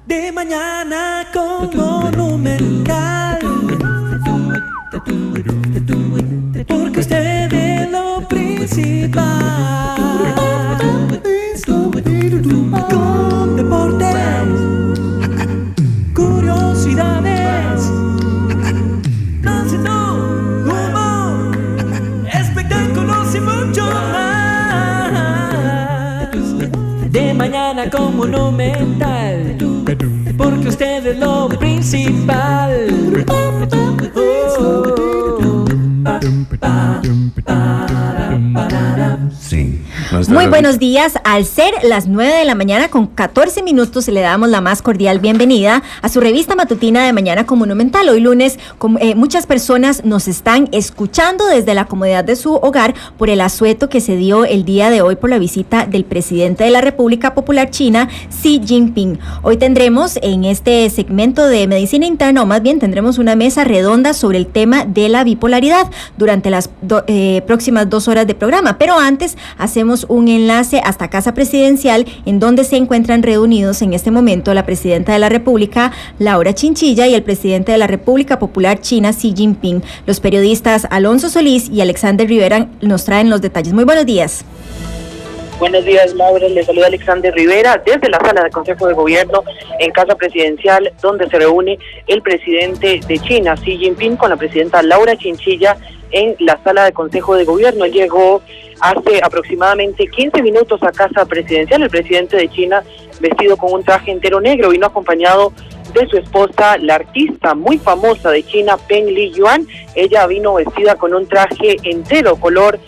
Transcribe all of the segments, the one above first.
De mañana con Monumental, porque usted es lo principal. Con deportes, curiosidades, tránsito, humor, espectáculos y mucho más. De mañana con Monumental, porque usted es lo principal. Sí. Muy buenos días. Al ser las 9 de la mañana con 14 minutos, le damos la más cordial bienvenida a su revista matutina de Mañana con Monumental. Hoy lunes, muchas personas nos están escuchando desde la comodidad de su hogar por el asueto que se dio el día de hoy por la visita del presidente de la República Popular China, Xi Jinping. Hoy tendremos en este segmento de Medicina Interna, o más bien tendremos una mesa redonda sobre el tema de la bipolaridad durante las próximas 2 horas de programa. Pero antes hacemos un enlace hasta Casa Presidencial, en donde se encuentran reunidos en este momento la presidenta de la República, Laura Chinchilla, y el presidente de la República Popular China, Xi Jinping. Los periodistas Alonso Solís y Alexander Rivera nos traen los detalles. Muy buenos días. Buenos días, Laura. Le saluda Alexander Rivera desde la sala del Consejo de Gobierno en Casa Presidencial, donde se reúne el presidente de China, Xi Jinping, con la presidenta Laura Chinchilla en la sala de Consejo de Gobierno. Él llegó hace aproximadamente 15 minutos a Casa Presidencial. El presidente de China, vestido con un traje entero negro, vino acompañado de su esposa, la artista muy famosa de China, Peng Liyuan. Ella vino vestida con un traje entero color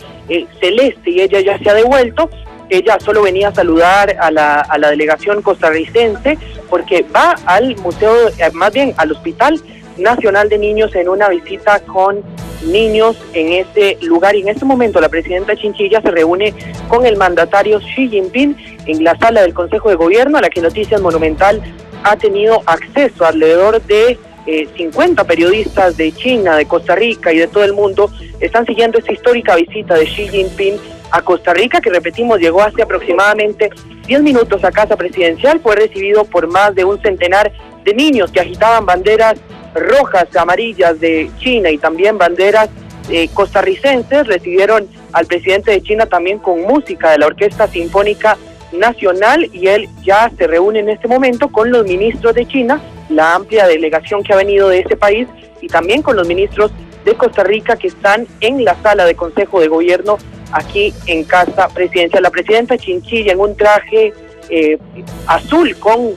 celeste y ella ya se ha devuelto. Ella solo venía a saludar a la delegación costarricense porque va al museo, más bien al Hospital Nacional de Niños, en una visita con niños en ese lugar. Y en este momento la presidenta Chinchilla se reúne con el mandatario Xi Jinping en la sala del Consejo de Gobierno, a la que Noticias Monumental ha tenido acceso. Alrededor de 50 periodistas de China, de Costa Rica y de todo el mundo están siguiendo esta histórica visita de Xi Jinping a Costa Rica, que repetimos, llegó hace aproximadamente 10 minutos a Casa Presidencial. Fue recibido por más de un centenar de niños que agitaban banderas rojas, amarillas de China y también banderas costarricenses. Recibieron al presidente de China también con música de la Orquesta Sinfónica Nacional, y él ya se reúne en este momento con los ministros de China, la amplia delegación que ha venido de ese país, y también con los ministros de Costa Rica que están en la sala de Consejo de Gobierno aquí en Casa Presidencial. La presidenta Chinchilla, en un traje azul con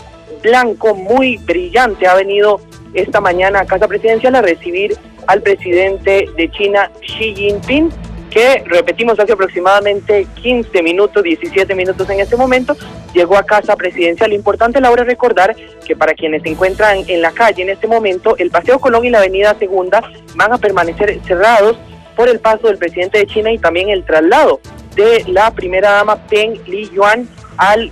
blanco muy brillante, ha venido esta mañana a Casa Presidencial a recibir al presidente de China, Xi Jinping, que, repetimos, hace aproximadamente 15 minutos, 17 minutos en este momento, llegó a Casa Presidencial. Importante, Laura, recordar que para quienes se encuentran en la calle en este momento, el Paseo Colón y la Avenida Segunda van a permanecer cerrados por el paso del presidente de China y también el traslado de la primera dama Peng Liyuan al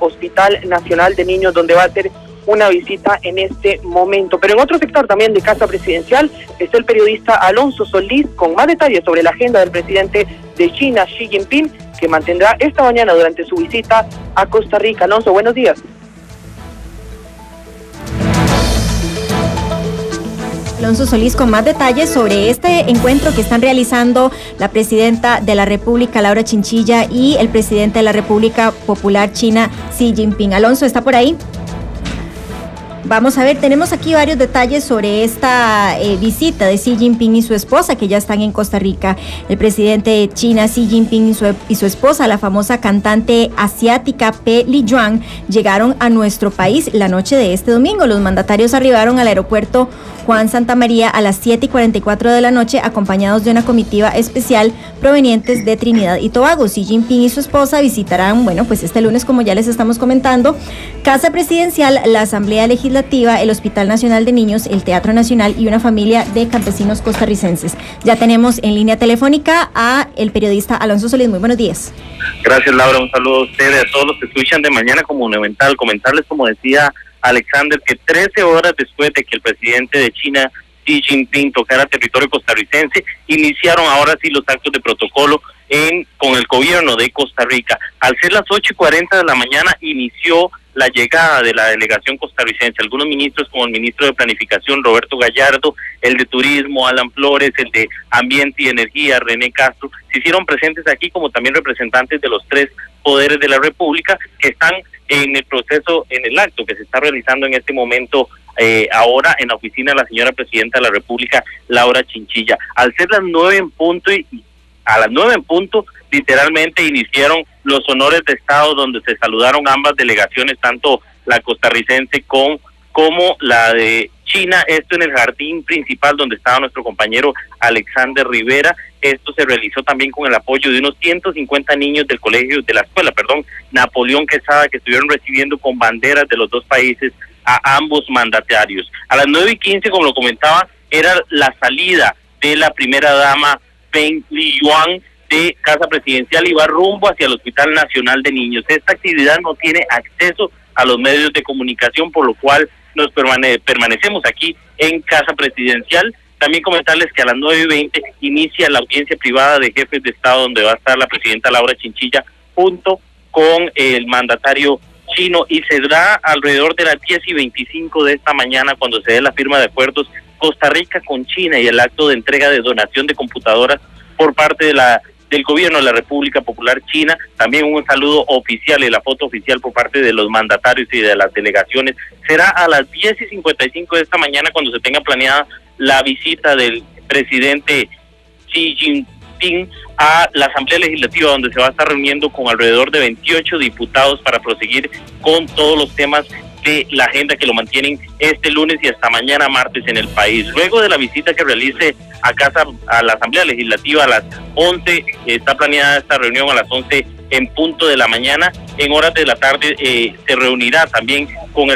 Hospital Nacional de Niños, donde va a hacer una visita en este momento. Pero en otro sector también de Casa Presidencial está el periodista Alonso Solís con más detalles sobre la agenda del presidente de China, Xi Jinping, que mantendrá esta mañana durante su visita a Costa Rica. Alonso, buenos días. Alonso Solís con más detalles sobre este encuentro que están realizando la presidenta de la República, Laura Chinchilla, y el presidente de la República Popular China, Xi Jinping. Alonso, ¿está por ahí? Vamos a ver, tenemos aquí varios detalles sobre esta visita de Xi Jinping y su esposa, que ya están en Costa Rica. El presidente de China, Xi Jinping, y su esposa, la famosa cantante asiática Peng Liyuan, llegaron a nuestro país la noche de este domingo. Los mandatarios arribaron al aeropuerto Juan Santamaría a las 7:44 de la noche, acompañados de una comitiva especial provenientes de Trinidad y Tobago. Xi Jinping y su esposa visitarán, pues este lunes, como ya les estamos comentando, Casa Presidencial, la Asamblea Legislativa, el Hospital Nacional de Niños, el Teatro Nacional y una familia de campesinos costarricenses. Ya tenemos en línea telefónica a el periodista Alonso Solís. Muy buenos días. Gracias, Laura. Un saludo a ustedes, a todos los que escuchan de Mañana como Monumental. Comentarles, como decía Alexander, que 13 horas después de que el presidente de China, Xi Jinping tocara territorio costarricense, iniciaron ahora sí los actos de protocolo con el gobierno de Costa Rica. Al ser las 8:40 de la mañana inició la llegada de la delegación costarricense. Algunos ministros, como el ministro de Planificación, Roberto Gallardo, el de Turismo, Alan Flores, el de Ambiente y Energía, René Castro, se hicieron presentes aquí, como también representantes de los 3 poderes de la República que están en el proceso, en el acto que se está realizando en este momento, ahora en la oficina de la señora Presidenta de la República, Laura Chinchilla. Al ser las 9 en punto a las 9 en punto, literalmente iniciaron los honores de Estado, donde se saludaron ambas delegaciones, tanto la costarricense como la de China, esto en el jardín principal donde estaba nuestro compañero Alexander Rivera. Esto se realizó también con el apoyo de unos 150 niños de la escuela Napoleón Quesada, que estuvieron recibiendo con banderas de los 2 países a ambos mandatarios. A las 9:15, como lo comentaba, era la salida de la primera dama Peng Liyuan de Casa Presidencial y va rumbo hacia el Hospital Nacional de Niños. Esta actividad no tiene acceso a los medios de comunicación, por lo cual nos permanecemos aquí en Casa Presidencial. También comentarles que a las 9:20 inicia la audiencia privada de jefes de Estado, donde va a estar la presidenta Laura Chinchilla junto con el mandatario chino, y se dará alrededor de las 10:25 de esta mañana cuando se dé la firma de acuerdos Costa Rica con China y el acto de entrega de donación de computadoras por parte del gobierno de la República Popular China. También un saludo oficial y la foto oficial por parte de los mandatarios y de las delegaciones. Será a las 10:55 de esta mañana cuando se tenga planeada la visita del presidente Xi Jinping a la Asamblea Legislativa, donde se va a estar reuniendo con alrededor de 28 diputados para proseguir con todos los temas de la agenda que lo mantienen este lunes y hasta mañana martes en el país. Luego de la visita que realice a la Asamblea Legislativa a las 11, está planeada esta reunión a las 11 en punto de la mañana. En horas de la tarde se reunirá también con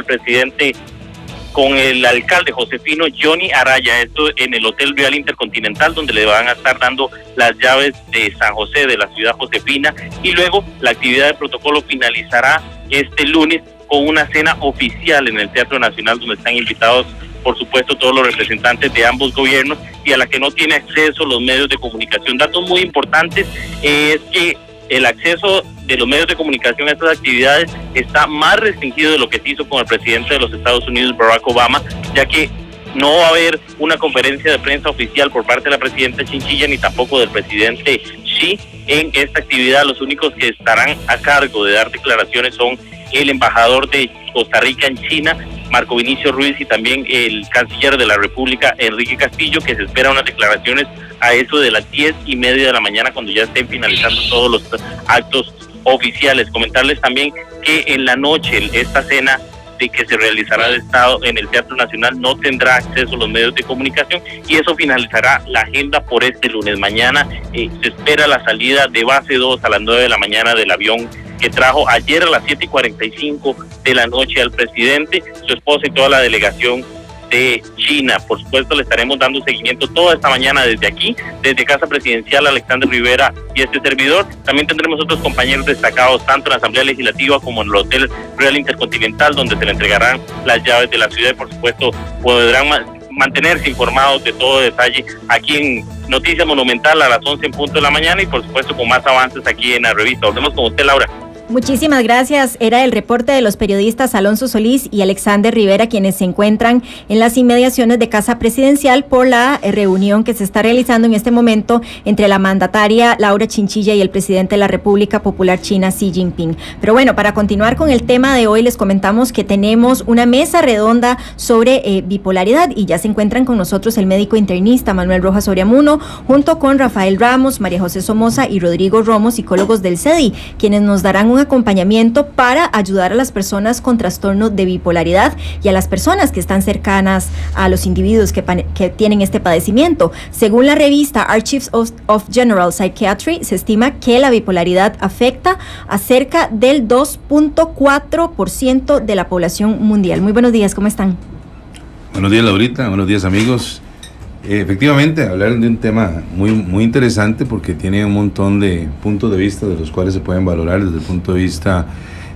el alcalde josefino Johnny Araya, esto en el Hotel Real Intercontinental, donde le van a estar dando las llaves de San José, de la ciudad josefina, y luego la actividad de protocolo finalizará este lunes con una cena oficial en el Teatro Nacional, donde están invitados, por supuesto, todos los representantes de ambos gobiernos y a la que no tiene acceso los medios de comunicación. Datos muy importantes es que el acceso de los medios de comunicación a estas actividades está más restringido de lo que se hizo con el presidente de los Estados Unidos, Barack Obama, ya que no va a haber una conferencia de prensa oficial por parte de la presidenta Chinchilla ni tampoco del presidente Xi en esta actividad. Los únicos que estarán a cargo de dar declaraciones son el embajador de Costa Rica en China, Marco Vinicio Ruiz, y también el canciller de la República, Enrique Castillo, que se espera unas declaraciones a eso de las 10:30 de la mañana, cuando ya estén finalizando todos los actos oficiales. Comentarles también que en la noche esta cena que se realizará de Estado en el Teatro Nacional no tendrá acceso a los medios de comunicación, y eso finalizará la agenda por este lunes. Mañana se espera la salida de Base 2 a las 9 de la mañana del avión que trajo ayer a las 7:45 de la noche al presidente, su esposa y toda la delegación de China. Por supuesto, le estaremos dando seguimiento toda esta mañana desde aquí, desde Casa Presidencial, Alexander Rivera y este servidor. También tendremos otros compañeros destacados, tanto en la Asamblea Legislativa como en el Hotel Real Intercontinental, donde se le entregarán las llaves de la ciudad, y por supuesto podrán mantenerse informados de todo detalle aquí en Noticia Monumental a las 11 en punto de la mañana, y por supuesto con más avances aquí en la revista. Volvemos con usted, Laura. Muchísimas gracias. Era el reporte de los periodistas Alonso Solís y Alexander Rivera, quienes se encuentran en las inmediaciones de Casa Presidencial por la reunión que se está realizando en este momento entre la mandataria Laura Chinchilla y el presidente de la República Popular China, Xi Jinping. Pero bueno, para continuar con el tema de hoy, les comentamos que tenemos una mesa redonda sobre bipolaridad, y ya se encuentran con nosotros el médico internista Manuel Rojas Oriamuno, junto con Rafael Ramos, María José Somoza y Rodrigo Romo, psicólogos del CEDI, quienes nos darán un acompañamiento para ayudar a las personas con trastorno de bipolaridad y a las personas que están cercanas a los individuos que tienen este padecimiento. Según la revista Archives of General Psychiatry, se estima que la bipolaridad afecta a cerca del 2.4% de la población mundial. Muy buenos días, ¿cómo están? Buenos días, Laurita, buenos días, amigos. Efectivamente, hablar de un tema muy interesante porque tiene un montón de puntos de vista de los cuales se pueden valorar desde el punto de vista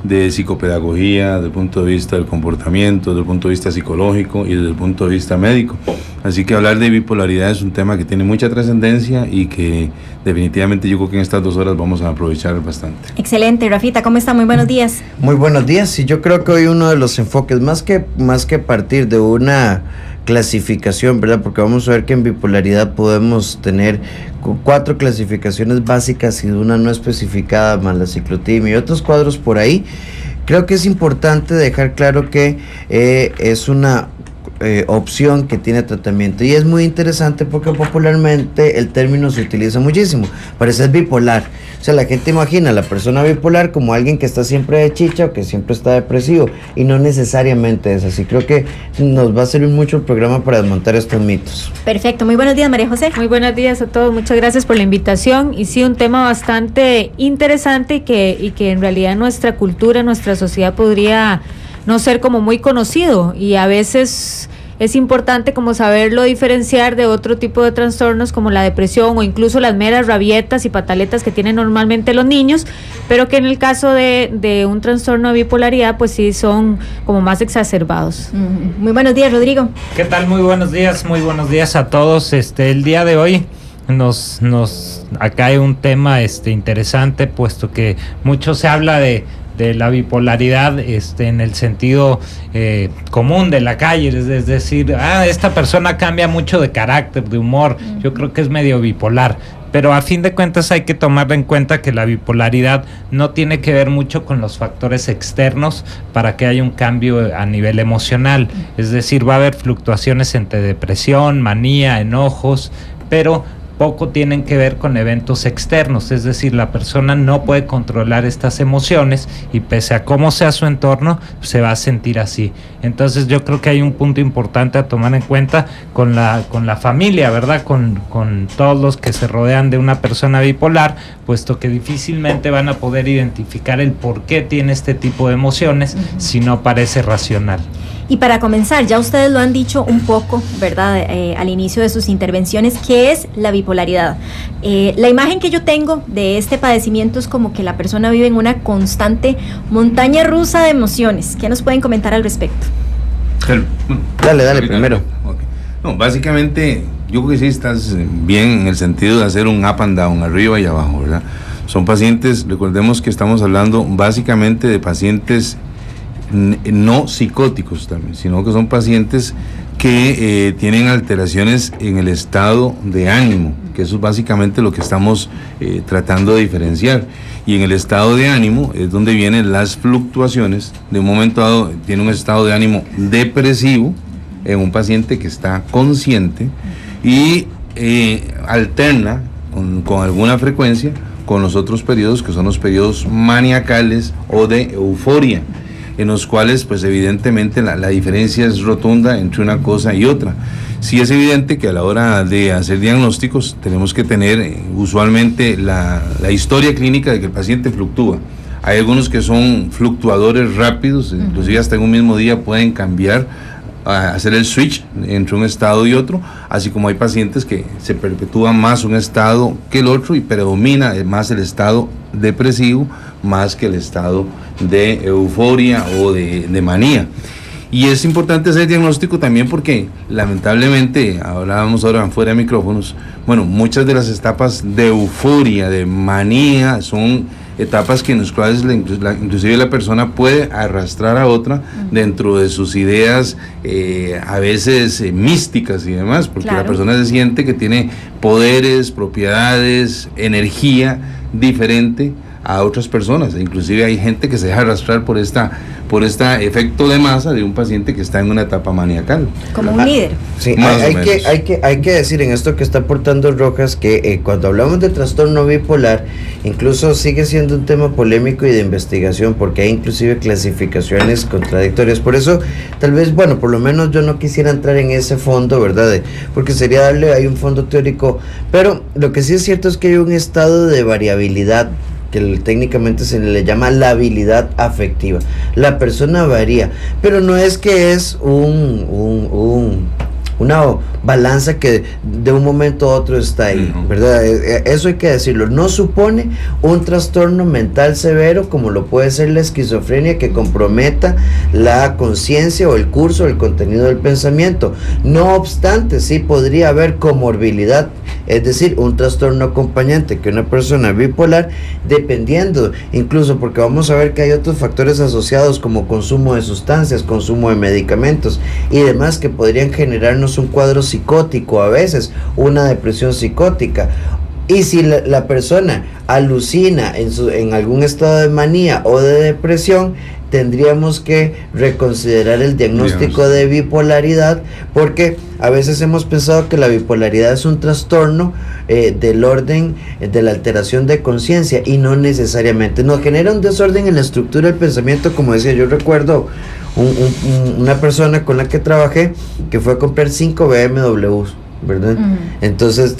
de psicopedagogía, desde el punto de vista del comportamiento, desde el punto de vista psicológico y desde el punto de vista médico. Así que hablar de bipolaridad es un tema que tiene mucha trascendencia y que definitivamente yo creo que en estas 2 horas vamos a aprovechar bastante. Excelente, Rafita, ¿cómo está? Muy buenos días. Muy buenos días, y yo creo que hoy uno de los enfoques, más que partir de una clasificación, ¿verdad? Porque vamos a ver que en bipolaridad podemos tener 4 clasificaciones básicas y una no especificada, más la ciclotimia y otros cuadros por ahí. Creo que es importante dejar claro que es una opción que tiene tratamiento, y es muy interesante porque popularmente el término se utiliza muchísimo para ser bipolar. O sea, la gente imagina a la persona bipolar como alguien que está siempre de chicha o que siempre está depresivo, y no necesariamente es así. Creo que nos va a servir mucho el programa para desmontar estos mitos. Perfecto, muy buenos días, María José. Muy buenos días a todos, muchas gracias por la invitación. Y sí, un tema bastante interesante y que en realidad en nuestra cultura, en nuestra sociedad podría no ser como muy conocido, y a veces es importante como saberlo diferenciar de otro tipo de trastornos como la depresión o incluso las meras rabietas y pataletas que tienen normalmente los niños, pero que en el caso de un trastorno de bipolaridad pues sí son como más exacerbados. Muy buenos días, Rodrigo. ¿Qué tal? Muy buenos días a todos. El día de hoy acá hay un tema interesante, puesto que mucho se habla de la bipolaridad en el sentido común de la calle, es decir, esta persona cambia mucho de carácter, de humor, yo creo que es medio bipolar, pero a fin de cuentas hay que tomar en cuenta que la bipolaridad no tiene que ver mucho con los factores externos para que haya un cambio a nivel emocional, es decir, va a haber fluctuaciones entre depresión, manía, enojos, pero poco tienen que ver con eventos externos, es decir, la persona no puede controlar estas emociones y pese a cómo sea su entorno, se va a sentir así. Entonces yo creo que hay un punto importante a tomar en cuenta con la familia, ¿verdad? Con todos los que se rodean de una persona bipolar, puesto que difícilmente van a poder identificar el por qué tiene este tipo de emociones si no parece racional. Y para comenzar, ya ustedes lo han dicho un poco, ¿verdad? Al inicio de sus intervenciones, ¿qué es la bipolaridad? La imagen que yo tengo de este padecimiento es como que la persona vive en una constante montaña rusa de emociones. ¿Qué nos pueden comentar al respecto? Dale primero. Okay. No, básicamente, yo creo que sí estás bien en el sentido de hacer un up and down, arriba y abajo, ¿verdad? Son pacientes, recordemos que estamos hablando básicamente de pacientes no psicóticos también, sino que son pacientes que tienen alteraciones en el estado de ánimo, que eso es básicamente lo que estamos tratando de diferenciar. Y en el estado de ánimo es donde vienen las fluctuaciones. De un momento dado tiene un estado de ánimo depresivo en un paciente que está consciente y alterna con alguna frecuencia con los otros periodos, que son los periodos maniacales o de euforia, en los cuales pues evidentemente la diferencia es rotunda entre una cosa y otra. Sí es evidente que a la hora de hacer diagnósticos tenemos que tener usualmente la historia clínica de que el paciente fluctúa. Hay algunos que son fluctuadores rápidos, inclusive hasta en un mismo día pueden cambiar, hacer el switch entre un estado y otro, así como hay pacientes que se perpetúa más un estado que el otro y predomina más el estado depresivo más que el estado de euforia o de manía. Y es importante hacer diagnóstico también porque lamentablemente, hablábamos ahora fuera de micrófonos, bueno, muchas de las etapas de euforia, de manía, son etapas que en las cuales inclusive la persona puede arrastrar a otra dentro de sus ideas a veces místicas y demás, porque la persona se siente que tiene poderes, propiedades, energía diferente a otras personas. Inclusive hay gente que se deja arrastrar por este efecto de masa de un paciente que está en una etapa maniacal. Como un líder. Sí, hay que decir en esto que está aportando Rojas que cuando hablamos de trastorno bipolar, incluso sigue siendo un tema polémico y de investigación, porque hay inclusive clasificaciones contradictorias. Por eso, tal vez, bueno, por lo menos yo no quisiera entrar en ese fondo, ¿verdad? Porque sería hay un fondo teórico, pero lo que sí es cierto es que hay un estado de variabilidad que técnicamente se le llama la habilidad afectiva. La persona varía, pero no es que es un balanza que de un momento a otro está ahí, ¿verdad? Eso hay que decirlo. No supone un trastorno mental severo como lo puede ser la esquizofrenia, que comprometa la conciencia o el curso, el contenido del pensamiento. No obstante, sí podría haber comorbilidad, es decir, un trastorno acompañante que una persona bipolar, dependiendo, incluso porque vamos a ver que hay otros factores asociados como consumo de sustancias, consumo de medicamentos y demás, que podrían generarnos un cuadro psicótico, a veces una depresión psicótica. Y si la persona alucina en algún estado de manía o de depresión, tendríamos que reconsiderar el diagnóstico de bipolaridad, porque a veces hemos pensado que la bipolaridad es un trastorno del orden de la alteración de conciencia, y no necesariamente. Nos genera un desorden en la estructura del pensamiento, como decía. Yo recuerdo una persona con la que trabajé que fue a comprar 5 BMWs, ¿verdad? Entonces,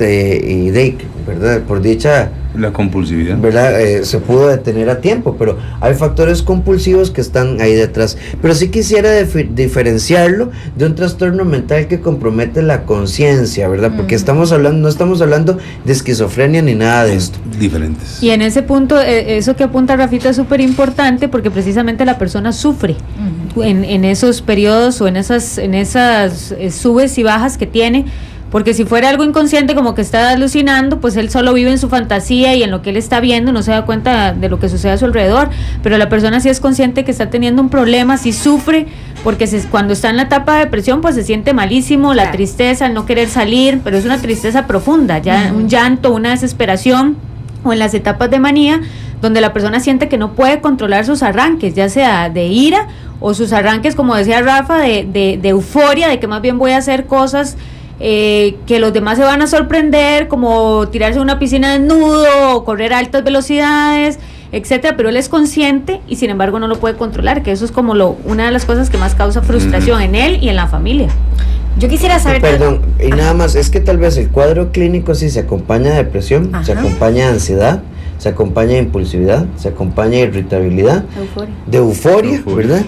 ¿verdad? Por dicha, la compulsividad, ¿verdad? Se pudo detener a tiempo, pero hay factores compulsivos que están ahí detrás. Pero sí quisiera diferenciarlo de un trastorno mental que compromete la conciencia, ¿verdad? Porque no estamos hablando de esquizofrenia ni nada de esto. Diferentes. Y en ese punto, eso que apunta Rafita es súper importante, porque precisamente la persona sufre en esos periodos o en esas subes y bajas que tiene. Porque si fuera algo inconsciente, como que está alucinando, pues él solo vive en su fantasía y en lo que él está viendo, no se da cuenta de lo que sucede a su alrededor. Pero la persona sí es consciente que está teniendo un problema, sí sufre, porque cuando está en la etapa de depresión, pues se siente malísimo, la tristeza, el no querer salir, pero es una tristeza profunda, ya un llanto, una desesperación, o en las etapas de manía, donde la persona siente que no puede controlar sus arranques, ya sea de ira, o sus arranques, como decía Rafa, de euforia, de que más bien voy a hacer cosas que los demás se van a sorprender, como tirarse a una piscina desnudo o correr a altas velocidades, etcétera, pero él es consciente y sin embargo no lo puede controlar, que eso es como una de las cosas que más causa frustración en él y en la familia. Yo quisiera saber... Perdón, y nada más, es que tal vez el cuadro clínico sí se acompaña de depresión, se acompaña de ansiedad, se acompaña de impulsividad, se acompaña de irritabilidad, de euforia, ¿verdad?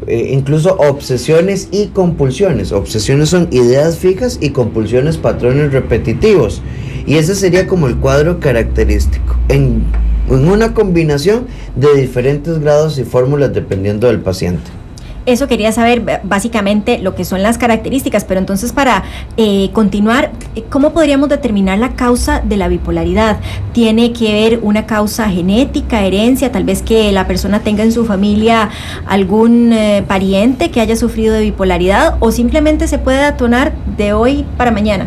Incluso obsesiones y compulsiones. Obsesiones son ideas fijas y compulsiones patrones repetitivos, y ese sería como el cuadro característico en una combinación de diferentes grados y fórmulas dependiendo del paciente. Eso quería saber básicamente lo que son las características, pero entonces para continuar, ¿cómo podríamos determinar la causa de la bipolaridad? ¿Tiene que ver una causa genética, herencia, tal vez que la persona tenga en su familia algún pariente que haya sufrido de bipolaridad, o simplemente se puede detonar de hoy para mañana?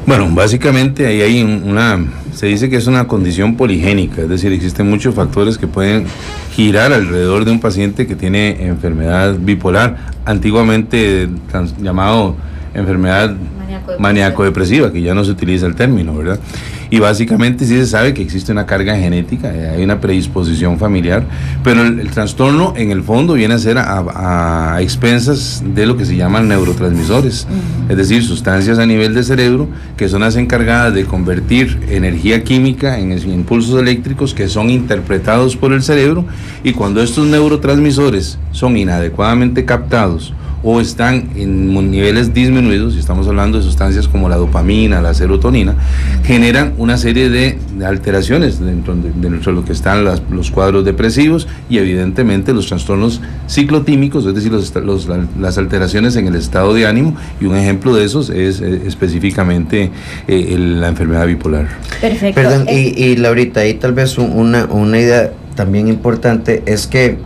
Bueno, básicamente ahí hay se dice que es una condición poligénica, es decir, existen muchos factores que pueden girar alrededor de un paciente que tiene enfermedad bipolar, antiguamente llamado enfermedad maníaco-depresiva, que ya no se utiliza el término, ¿verdad? Y básicamente sí se sabe que existe una carga genética, hay una predisposición familiar, pero el trastorno en el fondo viene a ser a expensas de lo que se llaman neurotransmisores, es decir, sustancias a nivel de cerebro que son las encargadas de convertir energía química en impulsos eléctricos que son interpretados por el cerebro, y cuando estos neurotransmisores son inadecuadamente captados o están en niveles disminuidos, y estamos hablando de sustancias como la dopamina, la serotonina, generan una serie de alteraciones dentro de lo que están los cuadros depresivos y evidentemente los trastornos ciclotímicos, es decir, las alteraciones en el estado de ánimo, y un ejemplo de esos es específicamente la enfermedad bipolar. Perfecto. Perdón, y Laurita, ahí tal vez una idea también importante es que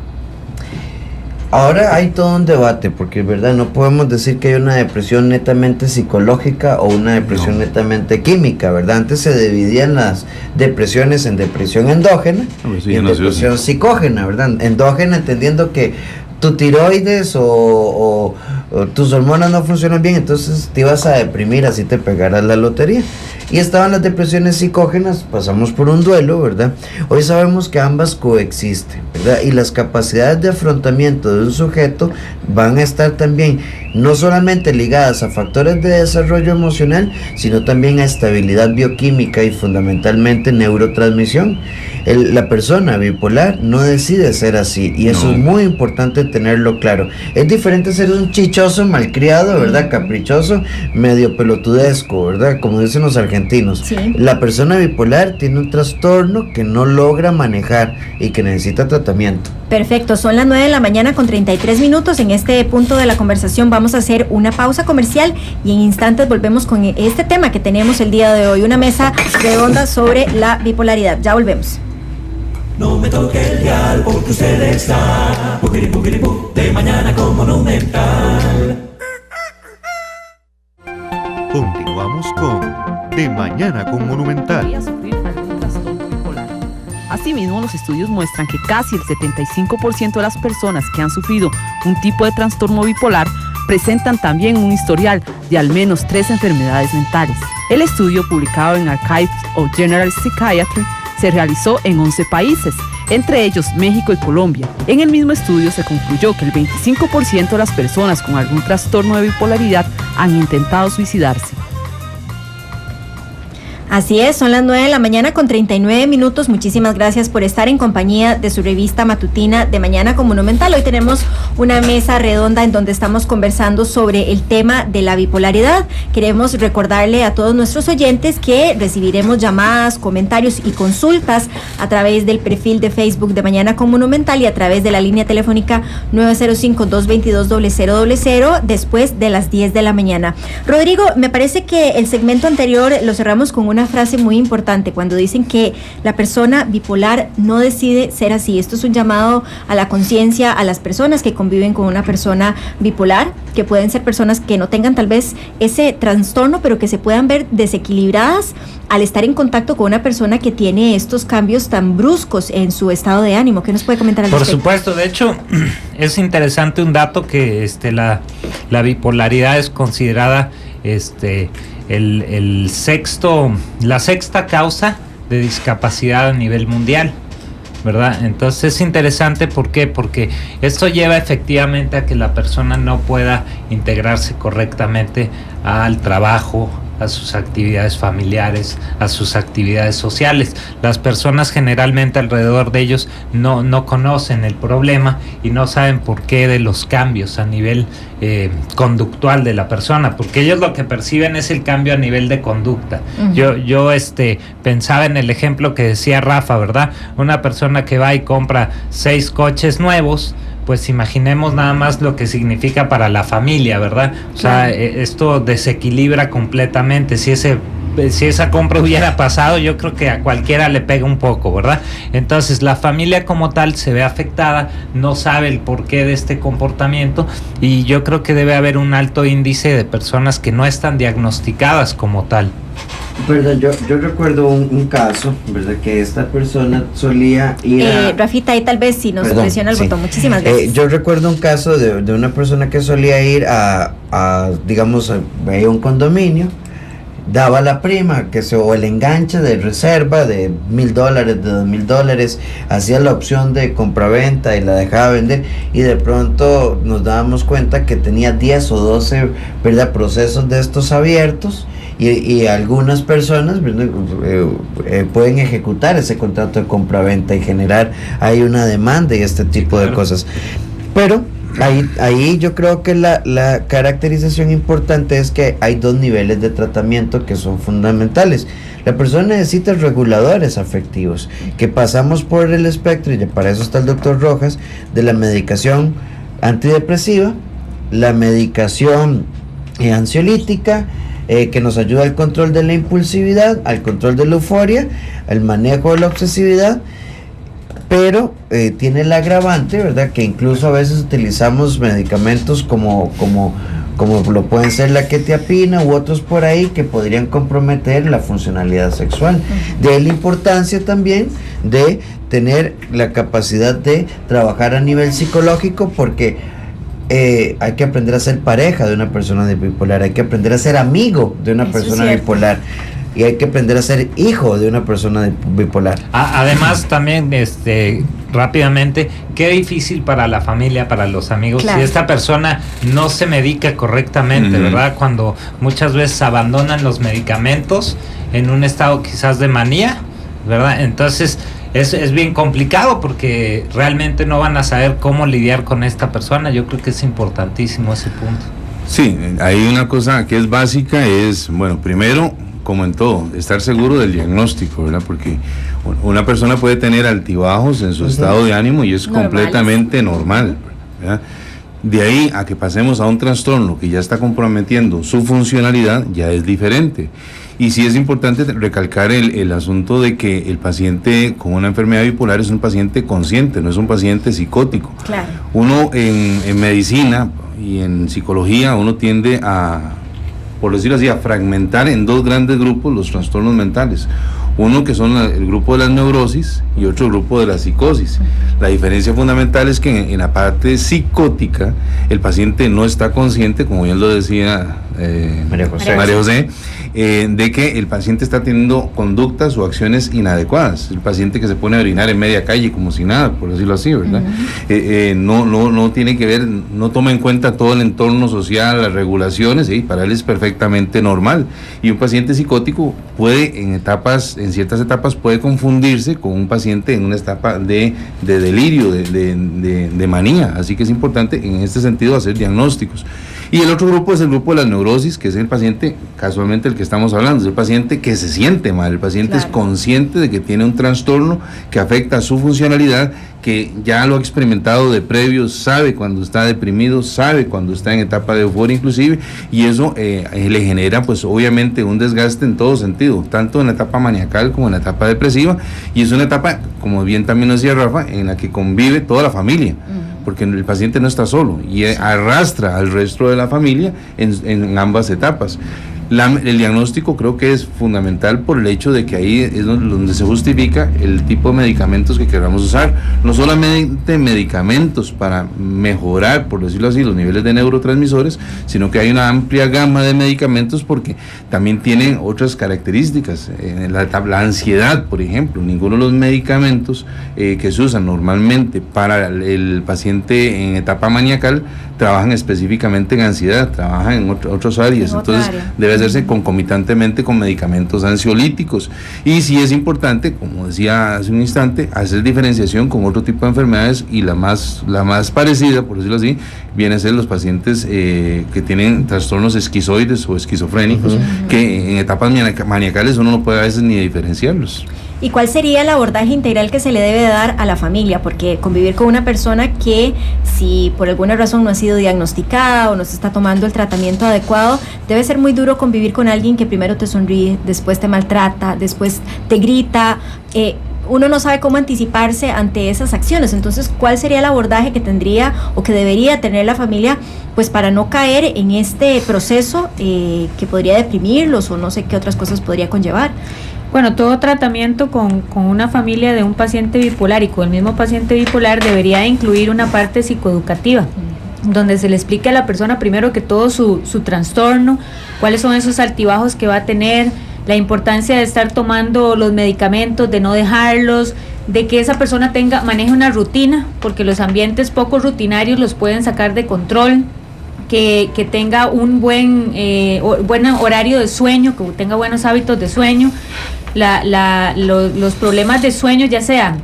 ahora hay todo un debate, porque verdad no podemos decir que hay una depresión netamente psicológica o una depresión netamente química, ¿verdad? Antes se dividían las depresiones en depresión endógena y en depresión psicógena, ¿verdad? Endógena entendiendo que tu tiroides o tus hormonas no funcionan bien, entonces te ibas a deprimir, así te pegaras la lotería. Y estaban las depresiones psicógenas, pasamos por un duelo, ¿verdad? Hoy sabemos que ambas coexisten, ¿verdad? Y las capacidades de afrontamiento de un sujeto van a estar también no solamente ligadas a factores de desarrollo emocional, sino también a estabilidad bioquímica y fundamentalmente neurotransmisión. La persona bipolar no decide ser así, y eso es muy importante tenerlo claro. Es diferente ser un chichoso malcriado, ¿verdad? Caprichoso, medio pelotudesco, ¿verdad? Como dicen los argentinos. Sí. La persona bipolar tiene un trastorno que no logra manejar y que necesita tratamiento. Perfecto, son las 9 de la mañana con 33 minutos. En este punto de la conversación vamos a hacer una pausa comercial y en instantes volvemos con este tema que tenemos el día de hoy, una mesa redonda sobre la bipolaridad. Ya volvemos. No me toque el dial porque usted está de mañana con Monumental. Continuamos con De Mañana con Monumental. Sufrir algún trastorno bipolar. Asimismo, los estudios muestran que casi el 75% de las personas que han sufrido un tipo de trastorno bipolar presentan también un historial de al menos 3 enfermedades mentales. El estudio, publicado en Archives of General Psychiatry, se realizó en 11 países, entre ellos México y Colombia. En el mismo estudio se concluyó que el 25% de las personas con algún trastorno de bipolaridad han intentado suicidarse. Así es, son las 9 de la mañana con 39 minutos. Muchísimas gracias por estar en compañía de su revista matutina de Mañana con Monumental. Hoy tenemos una mesa redonda en donde estamos conversando sobre el tema de la bipolaridad. Queremos recordarle a todos nuestros oyentes que recibiremos llamadas, comentarios y consultas a través del perfil de Facebook de Mañana con Monumental y a través de la línea telefónica 905-222-0000 después de las 10 de la mañana. Rodrigo, me parece que el segmento anterior lo cerramos con una frase muy importante cuando dicen que la persona bipolar no decide ser así. Esto es un llamado a la conciencia a las personas que conviven con una persona bipolar, que pueden ser personas que no tengan tal vez ese trastorno, pero que se puedan ver desequilibradas al estar en contacto con una persona que tiene estos cambios tan bruscos en su estado de ánimo. ¿Qué nos puede comentar al respecto? Por supuesto, de hecho, es interesante un dato que la bipolaridad es considerada la sexta causa de discapacidad a nivel mundial, ¿verdad? Entonces es interesante, ¿por qué? Porque esto lleva efectivamente a que la persona no pueda integrarse correctamente al trabajo, a sus actividades familiares, a sus actividades sociales. Las personas generalmente alrededor de ellos no conocen el problema y no saben por qué de los cambios a nivel conductual de la persona, porque ellos lo que perciben es el cambio a nivel de conducta. Uh-huh. Yo pensaba en el ejemplo que decía Rafa, ¿verdad? Una persona que va y compra 6 coches nuevos, pues imaginemos nada más lo que significa para la familia, ¿verdad? O sea, esto desequilibra completamente. Si esa compra hubiera pasado, yo creo que a cualquiera le pega un poco, ¿verdad? Entonces la familia como tal se ve afectada, no sabe el porqué de este comportamiento, y yo creo que debe haber un alto índice de personas que no están diagnosticadas como tal. ¿Verdad? Yo recuerdo un caso, ¿verdad? Que esta persona solía ir a... Rafita, ahí tal vez si nos presiona el botón. Muchísimas gracias. Yo recuerdo un caso de una persona que solía ir a digamos, a un condominio, daba la prima, o el enganche de reserva de $1,000, de $2,000, hacía la opción de compraventa y la dejaba vender, y de pronto nos dábamos cuenta que tenía 10 o 12, ¿verdad?, procesos de estos abiertos. Y algunas personas pueden ejecutar ese contrato de compraventa y generar ahí una demanda y este tipo de cosas. Pero ahí yo creo que la caracterización importante es que hay 2 niveles de tratamiento que son fundamentales. La persona necesita reguladores afectivos, que pasamos por el espectro, y para eso está el doctor Rojas, de la medicación antidepresiva, la medicación ansiolítica, que nos ayuda al control de la impulsividad, al control de la euforia, al manejo de la obsesividad, pero tiene el agravante, ¿verdad?, que incluso a veces utilizamos medicamentos como lo pueden ser la quetiapina u otros por ahí, que podrían comprometer la funcionalidad sexual. De ahí la importancia también de tener la capacidad de trabajar a nivel psicológico, porque hay que aprender a ser pareja de una persona bipolar, hay que aprender a ser amigo de una persona bipolar, y hay que aprender a ser hijo de una persona bipolar. Además también rápidamente, qué difícil para la familia, para los amigos, claro, si esta persona no se medica correctamente, ¿verdad? Cuando muchas veces abandonan los medicamentos en un estado quizás de manía, ¿verdad? Entonces es bien complicado porque realmente no van a saber cómo lidiar con esta persona. Yo creo que es importantísimo ese punto. Sí, hay una cosa que es básica, es, bueno, primero, como en todo, estar seguro del diagnóstico, ¿verdad? Porque una persona puede tener altibajos en su estado de ánimo y es completamente normal, ¿verdad? De ahí a que pasemos a un trastorno que ya está comprometiendo su funcionalidad, ya es diferente. Y sí es importante recalcar el asunto de que el paciente con una enfermedad bipolar es un paciente consciente, no es un paciente psicótico. Claro. Uno en medicina y en psicología, uno tiende a, por decirlo así, a fragmentar en dos grandes grupos los trastornos mentales. Uno que son el grupo de las neurosis y otro grupo de la psicosis. La diferencia fundamental es que en la parte psicótica el paciente no está consciente, como bien lo decía María José, de que el paciente está teniendo conductas o acciones inadecuadas. El paciente que se pone a orinar en media calle como si nada, por decirlo así, ¿verdad? No tiene que ver, no toma en cuenta todo el entorno social, las regulaciones, y para él es perfectamente normal. Y un paciente psicótico puede en ciertas etapas puede confundirse con un paciente en una etapa de delirio, de manía. Así que es importante en este sentido hacer diagnósticos. Y el otro grupo es el grupo de las neurosis, que es el paciente, casualmente el que estamos hablando, es el paciente que se siente mal, el paciente es consciente de que tiene un trastorno que afecta a su funcionalidad, que ya lo ha experimentado de previo, sabe cuando está deprimido, sabe cuando está en etapa de euforia inclusive, y eso le genera pues obviamente un desgaste en todo sentido, tanto en la etapa maníacal como en la etapa depresiva, y es una etapa, como bien también nos decía Rafa, en la que convive toda la familia, porque el paciente no está solo y arrastra al resto de la familia en ambas etapas. El diagnóstico creo que es fundamental por el hecho de que ahí es donde se justifica el tipo de medicamentos que queramos usar. No solamente medicamentos para mejorar, por decirlo así, los niveles de neurotransmisores, sino que hay una amplia gama de medicamentos porque también tienen otras características. La ansiedad, por ejemplo, ninguno de los medicamentos que se usan normalmente para el paciente en etapa maníacal trabajan específicamente en ansiedad, trabajan en otras áreas. Entonces debe hacerse concomitantemente con medicamentos ansiolíticos. Y sí es importante, como decía hace un instante, hacer diferenciación con otro tipo de enfermedades, y la más parecida, por decirlo así, viene a ser los pacientes que tienen trastornos esquizoides o esquizofrénicos, que en etapas maniacales uno no puede a veces ni diferenciarlos. ¿Y cuál sería el abordaje integral que se le debe dar a la familia? Porque convivir con una persona que, si por alguna razón no ha sido diagnosticada o no se está tomando el tratamiento adecuado, debe ser muy duro convivir con alguien que primero te sonríe, después te maltrata, después te grita. Uno no sabe cómo anticiparse ante esas acciones. Entonces, ¿cuál sería el abordaje que tendría o que debería tener la familia, pues para no caer en este proceso que podría deprimirlos o no sé qué otras cosas podría conllevar? Bueno, todo tratamiento con una familia de un paciente bipolar y con el mismo paciente bipolar debería incluir una parte psicoeducativa, donde se le explique a la persona primero que todo su trastorno, cuáles son esos altibajos que va a tener, la importancia de estar tomando los medicamentos, de no dejarlos, de que esa persona maneje una rutina, porque los ambientes poco rutinarios los pueden sacar de control, que tenga un buen horario de sueño, que tenga buenos hábitos de sueño. Los problemas de sueño, ya sea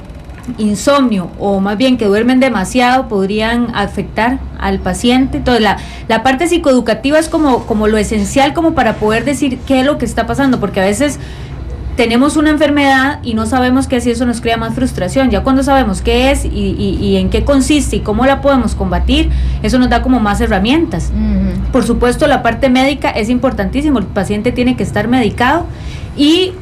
insomnio o más bien que duermen demasiado, podrían afectar al paciente. Entonces la parte psicoeducativa es como lo esencial, como para poder decir qué es lo que está pasando, porque a veces tenemos una enfermedad y no sabemos qué es, y eso nos crea más frustración. Ya cuando sabemos qué es y en qué consiste y cómo la podemos combatir, eso nos da como más herramientas. Por supuesto, la parte médica es importantísimo, el paciente tiene que estar medicado, y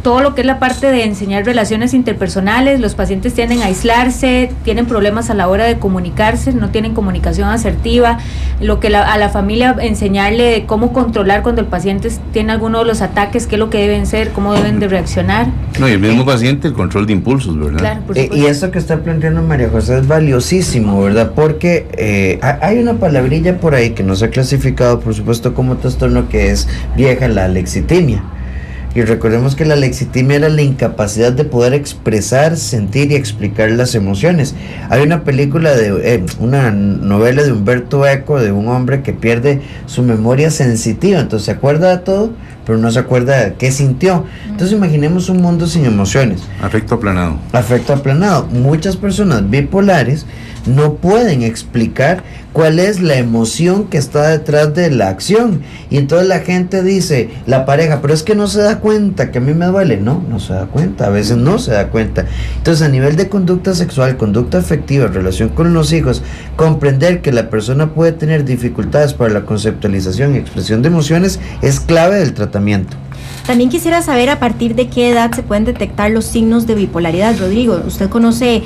todo lo que es la parte de enseñar relaciones interpersonales. Los pacientes tienden a aislarse, tienen problemas a la hora de comunicarse, no tienen comunicación asertiva. A la familia enseñarle de cómo controlar cuando el paciente tiene alguno de los ataques, qué es lo que deben ser, cómo deben de reaccionar. No, y el mismo paciente, el control de impulsos, ¿verdad? Claro, por supuesto. Y esto que está planteando María José es valiosísimo, ¿verdad? Porque hay una palabrilla por ahí que no se ha clasificado, por supuesto, como trastorno, que es vieja, la alexitimia. Y recordemos que la lexitimia era la incapacidad de poder expresar, sentir y explicar las emociones. Hay una película una novela de Humberto Eco, de un hombre que pierde su memoria sensitiva, entonces se acuerda de todo, pero no se acuerda de qué sintió. Entonces imaginemos un mundo sin emociones. Afecto aplanado. Afecto aplanado. Muchas personas bipolares no pueden explicar cuál es la emoción que está detrás de la acción. Y entonces la gente dice, la pareja, pero es que no se da cuenta que a mí me duele. No se da cuenta, a veces no se da cuenta. Entonces, a nivel de conducta sexual, conducta afectiva, relación con los hijos, comprender que la persona puede tener dificultades para la conceptualización y expresión de emociones es clave del tratamiento. También quisiera saber a partir de qué edad se pueden detectar los signos de bipolaridad. Rodrigo, ¿usted conoce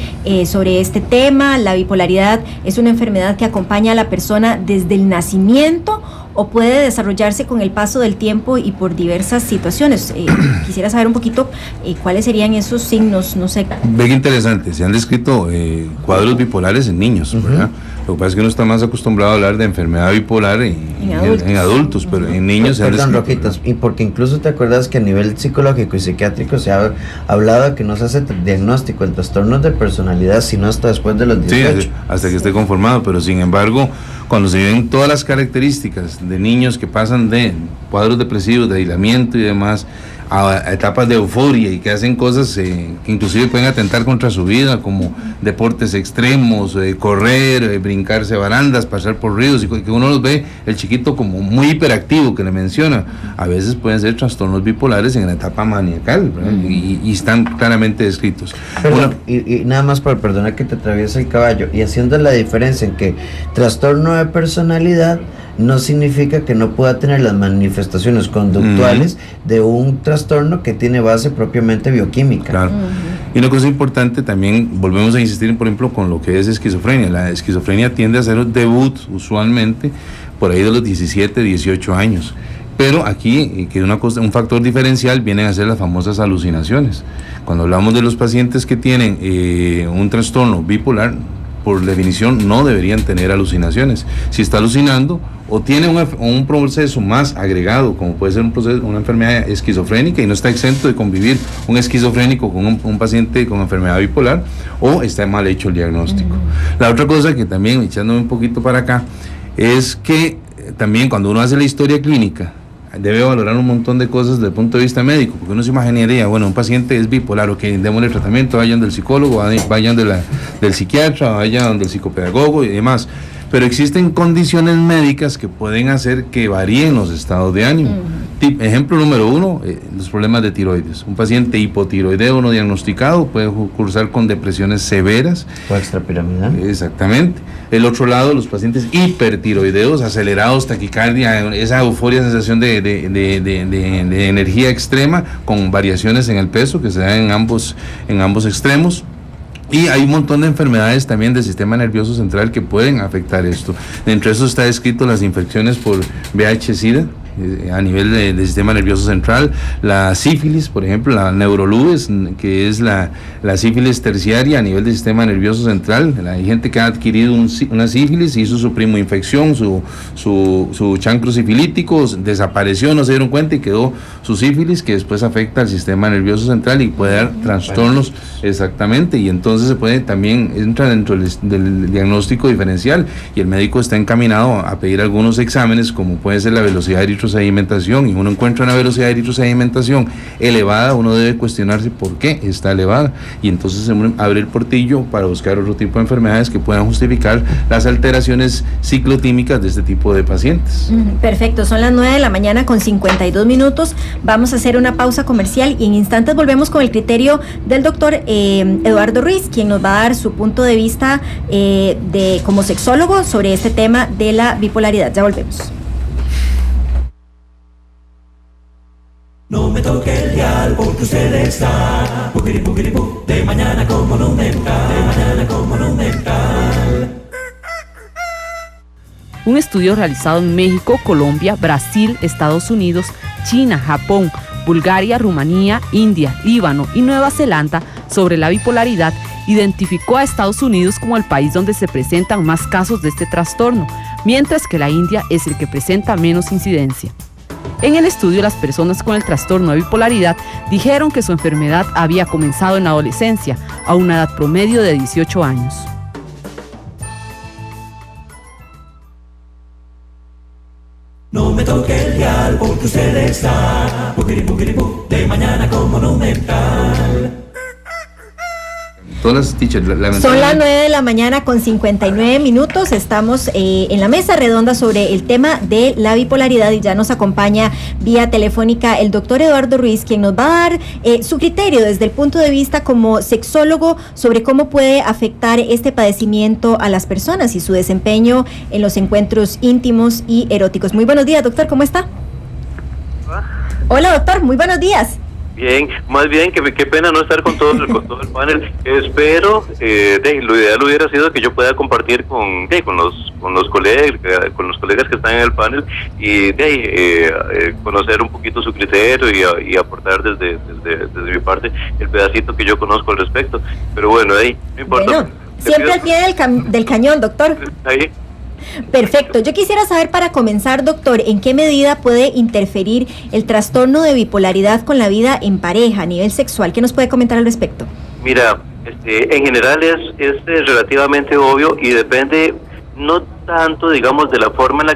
sobre este tema? ¿La bipolaridad es una enfermedad que acompaña a la persona desde el nacimiento o puede desarrollarse con el paso del tiempo y por diversas situaciones? Quisiera saber un poquito cuáles serían esos signos, no sé. Ve que interesante, se han descrito cuadros bipolares en niños, ¿verdad? Lo que pasa es que uno está más acostumbrado a hablar de enfermedad bipolar en adultos, pero en niños se han descrito. Roquitas, y porque incluso te acuerdas que a nivel psicológico y psiquiátrico se ha hablado de que no se hace diagnóstico en trastornos de personalidad sino hasta después de los 18. Sí, hasta que esté conformado, pero sin embargo, cuando se ven todas las características de niños que pasan de cuadros depresivos, de aislamiento y demás, a etapas de euforia y que hacen cosas que inclusive pueden atentar contra su vida, como deportes extremos, correr, brincarse barandas, pasar por ríos, y que uno los ve, el chiquito como muy hiperactivo que le menciona, a veces pueden ser trastornos bipolares en la etapa maniacal, y están claramente descritos. Perdón, y nada más para perdonar que te atraviesa el caballo, y haciendo la diferencia en que trastorno de personalidad no significa que no pueda tener las manifestaciones conductuales de un trastorno que tiene base propiamente bioquímica. Claro. Y una cosa importante también, volvemos a insistir, por ejemplo, con lo que es esquizofrenia. La esquizofrenia tiende a hacer un debut usualmente por ahí de los 17, 18 años. Pero aquí, que un factor diferencial vienen a ser las famosas alucinaciones. Cuando hablamos de los pacientes que tienen un trastorno bipolar, por definición no deberían tener alucinaciones. Si está alucinando o tiene un proceso más agregado, como puede ser una enfermedad esquizofrénica, y no está exento de convivir un esquizofrénico con un paciente con enfermedad bipolar, o está mal hecho el diagnóstico. La otra cosa que también, echándome un poquito para acá, es que también cuando uno hace la historia clínica, debe valorar un montón de cosas desde el punto de vista médico, porque uno se imaginaría, bueno, un paciente es bipolar, ok, démosle tratamiento, vayan del psicólogo, vayan del psiquiatra, vayan del psicopedagogo y demás, pero existen condiciones médicas que pueden hacer que varíen los estados de ánimo. Ejemplo número 1, los problemas de tiroides. Un paciente hipotiroideo no diagnosticado puede cursar con depresiones severas. O extrapiramidal. Exactamente. El otro lado, los pacientes hipertiroideos, acelerados, taquicardia, esa euforia, sensación de energía extrema, con variaciones en el peso que se dan en ambos extremos. Y hay un montón de enfermedades también del sistema nervioso central que pueden afectar esto. Entre eso está descrito las infecciones por VIH-Sida a nivel del sistema nervioso central, la sífilis, por ejemplo, la neurolubes, que es la sífilis terciaria a nivel del sistema nervioso central. Hay gente que ha adquirido una sífilis, hizo su primoinfección, su chancro sifilítico, desapareció, no se dieron cuenta y quedó su sífilis, que después afecta al sistema nervioso central y puede dar trastornos, exactamente, y entonces se puede también entra dentro del diagnóstico diferencial, y el médico está encaminado a pedir algunos exámenes, como puede ser la velocidad de eritrosedimentación, y uno encuentra una velocidad de eritrosedimentación elevada, uno debe cuestionarse por qué está elevada, y entonces se abre el portillo para buscar otro tipo de enfermedades que puedan justificar las alteraciones ciclotímicas de este tipo de pacientes. Perfecto, son las 9 de la mañana con 52 minutos, vamos a hacer una pausa comercial y en instantes volvemos con el criterio del doctor Eduardo Ruiz, quien nos va a dar su punto de vista como sexólogo sobre este tema de la bipolaridad. Ya volvemos. No me toque el dial porque usted está de mañana con Monumental, de mañana con Monumental. Un estudio realizado en México, Colombia, Brasil, Estados Unidos, China, Japón, Bulgaria, Rumanía, India, Líbano y Nueva Zelanda sobre la bipolaridad identificó a Estados Unidos como el país donde se presentan más casos de este trastorno, mientras que la India es el que presenta menos incidencia. En el estudio, las personas con el trastorno de bipolaridad dijeron que su enfermedad había comenzado en la adolescencia, a una edad promedio de 18 años. No me toque el dial porque usted está de mañana con Monumental. Todas las teachers, Son las 9 de la mañana con 59 minutos. Estamos en la mesa redonda sobre el tema de la bipolaridad y ya nos acompaña vía telefónica el doctor Eduardo Ruiz, quien nos va a dar su criterio desde el punto de vista como sexólogo sobre cómo puede afectar este padecimiento a las personas y su desempeño en los encuentros íntimos y eróticos. Muy buenos días, doctor, ¿cómo está? Hola, doctor, muy buenos días. Bien, más bien que qué pena no estar con todo el panel. Espero, lo ideal hubiera sido que yo pueda compartir con los colegas que están en el panel y conocer un poquito su criterio y aportar desde mi parte el pedacito que yo conozco al respecto. Pero bueno, no importa. Bueno, siempre al pie del cañón, doctor. Ahí. Perfecto. Yo quisiera saber, para comenzar, doctor, ¿en qué medida puede interferir el trastorno de bipolaridad con la vida en pareja a nivel sexual? ¿Qué nos puede comentar al respecto? Mira, en general es relativamente obvio y depende no tanto, digamos, de la forma en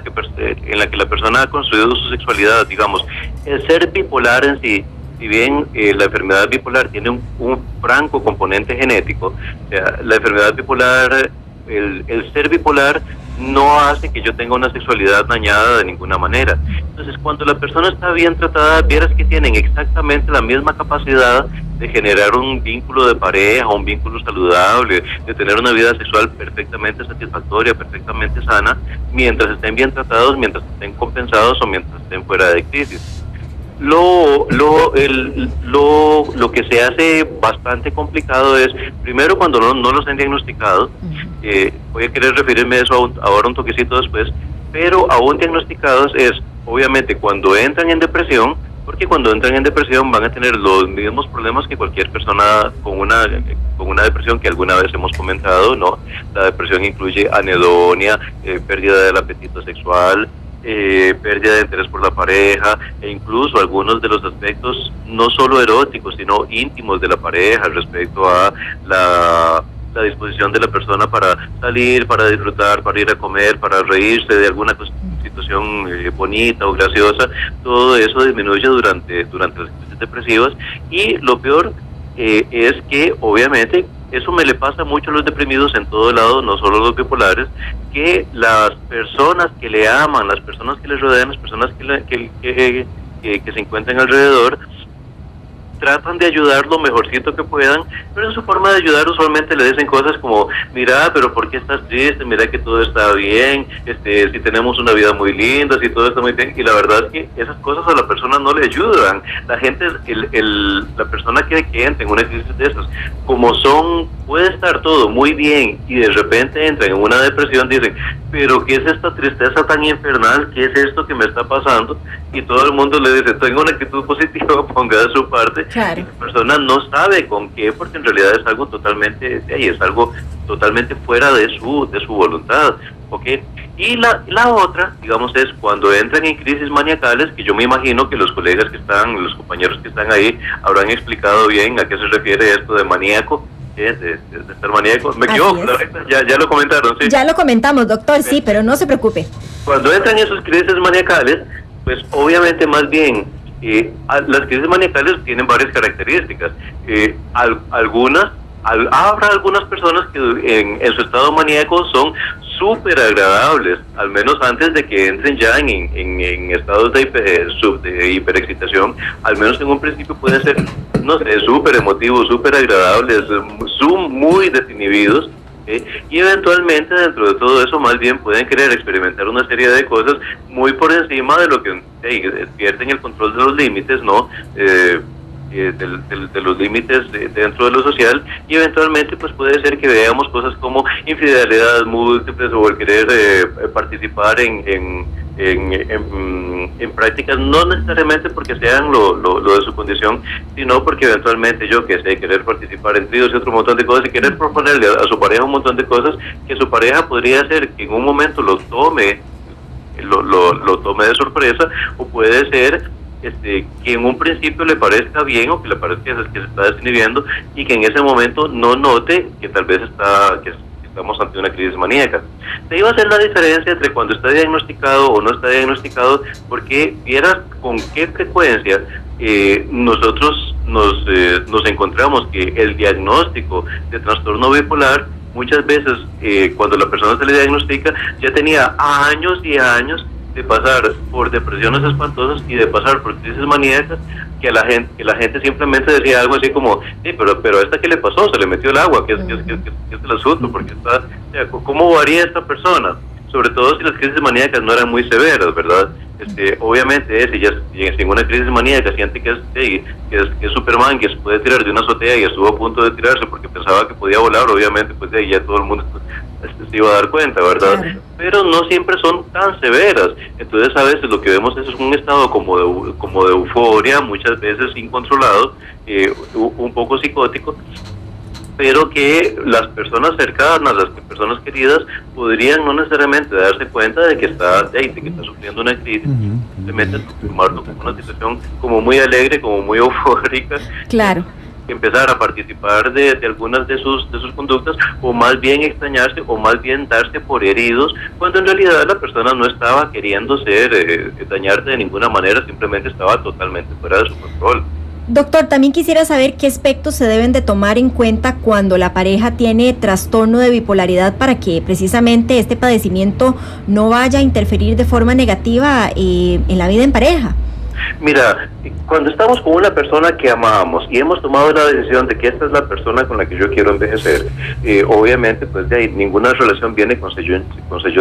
la que la persona ha construido su sexualidad, digamos. El ser bipolar en sí, si bien la enfermedad bipolar tiene un franco componente genético, o sea, la enfermedad bipolar, el ser bipolar no hace que yo tenga una sexualidad dañada de ninguna manera. Entonces, cuando la persona está bien tratada, vieras que tienen exactamente la misma capacidad de generar un vínculo de pareja, un vínculo saludable, de tener una vida sexual perfectamente satisfactoria, perfectamente sana, mientras estén bien tratados, mientras estén compensados o mientras estén fuera de crisis. Lo que se hace bastante complicado es, primero, cuando no los han diagnosticado, voy a querer referirme a eso ahora un toquecito después, pero aún diagnosticados es, obviamente, cuando entran en depresión, porque cuando entran en depresión van a tener los mismos problemas que cualquier persona con una depresión que alguna vez hemos comentado, ¿no? La depresión incluye anedonia, pérdida del apetito sexual, pérdida de interés por la pareja e incluso algunos de los aspectos no solo eróticos sino íntimos de la pareja respecto a la disposición de la persona para salir, para disfrutar, para ir a comer, para reírse de alguna situación bonita o graciosa. Todo eso disminuye durante las crisis depresivas y lo peor es que obviamente eso me le pasa mucho a los deprimidos en todo lado, no solo a los bipolares, que las personas que le aman, las personas que le rodean, las personas que se encuentran alrededor, tratan de ayudar lo mejorcito que puedan, pero en su forma de ayudar usualmente le dicen cosas como, mira, pero ¿por qué estás triste? Mira que todo está bien, si tenemos una vida muy linda, si todo está muy bien, y la verdad es que esas cosas a la persona no le ayudan. La gente, la persona que entra en una crisis de esas, como puede estar todo muy bien y de repente entra en una depresión, dicen, pero ¿qué es esta tristeza tan infernal? ¿Qué es esto que me está pasando? Y todo el mundo le dice, tenga una actitud positiva, ponga de su parte. Claro. Y la persona no sabe con qué, porque en realidad es algo totalmente fuera de su voluntad, ¿ok? Y la otra, digamos, es cuando entran en crisis maniacales, que yo me imagino que los compañeros que están ahí habrán explicado bien a qué se refiere esto de maníaco, de estar maníaco. Me equivoco, ya lo comentaron, ¿sí? Ya lo comentamos, doctor, sí, pero no se preocupe. Cuando entran en esas crisis maniacales, pues obviamente más bien, las crisis maniacales tienen varias características. Habrá algunas personas que en su estado maníaco son súper agradables, al menos antes de que entren ya en estados de hiperexcitación, al menos en un principio pueden ser, no sé, súper emotivos, súper agradables, muy desinhibidos, y eventualmente dentro de todo eso más bien pueden querer experimentar una serie de cosas muy por encima de lo que pierden el control de los límites, ¿no? De los límites dentro de lo social, y eventualmente pues puede ser que veamos cosas como infidelidades múltiples o el querer participar en prácticas, no necesariamente porque sean lo de su condición, sino porque eventualmente querer participar en tríos y otro montón de cosas, y querer proponerle a su pareja un montón de cosas que su pareja podría hacer que en un momento lo tome lo tome de sorpresa, o puede ser que en un principio le parezca bien o que le parezca que se está desinhibiendo y que en ese momento no note que tal vez estamos ante una crisis maníaca. Te iba a hacer la diferencia entre cuando está diagnosticado o no está diagnosticado, porque vieras con qué frecuencia nosotros nos encontramos que el diagnóstico de trastorno bipolar, muchas veces cuando la persona se le diagnostica, ya tenía años y años de pasar por depresiones espantosas y de pasar por crisis maníacas, que la gente simplemente decía algo así como, pero a esta ¿qué le pasó? Se le metió el agua, ¿qué es el asunto? Porque ¿cómo varía esta persona? Sobre todo si las crisis maníacas no eran muy severas, ¿verdad? Obviamente si en una crisis maníaca siente que es Superman, que se puede tirar de una azotea y estuvo a punto de tirarse porque pensaba que podía volar, obviamente pues de ahí ya todo el mundo se iba a dar cuenta, ¿verdad? Claro. Pero no siempre son tan severas. Entonces a veces lo que vemos es un estado como de euforia, muchas veces incontrolado, un poco psicótico, pero que las personas cercanas, las personas queridas, podrían no necesariamente darse cuenta de que está sufriendo una crisis, simplemente tomarlo como una situación como muy alegre, como muy eufórica. Claro. Empezar a participar de algunas de sus conductas, o más bien extrañarse, o más bien darse por heridos, cuando en realidad la persona no estaba queriendo dañarte de ninguna manera, simplemente estaba totalmente fuera de su control. Doctor, también quisiera saber qué aspectos se deben de tomar en cuenta cuando la pareja tiene trastorno de bipolaridad para que precisamente este padecimiento no vaya a interferir de forma negativa en la vida en pareja. Mira, cuando estamos con una persona que amamos y hemos tomado la decisión de que esta es la persona con la que yo quiero envejecer, obviamente pues de ahí ninguna relación viene con sello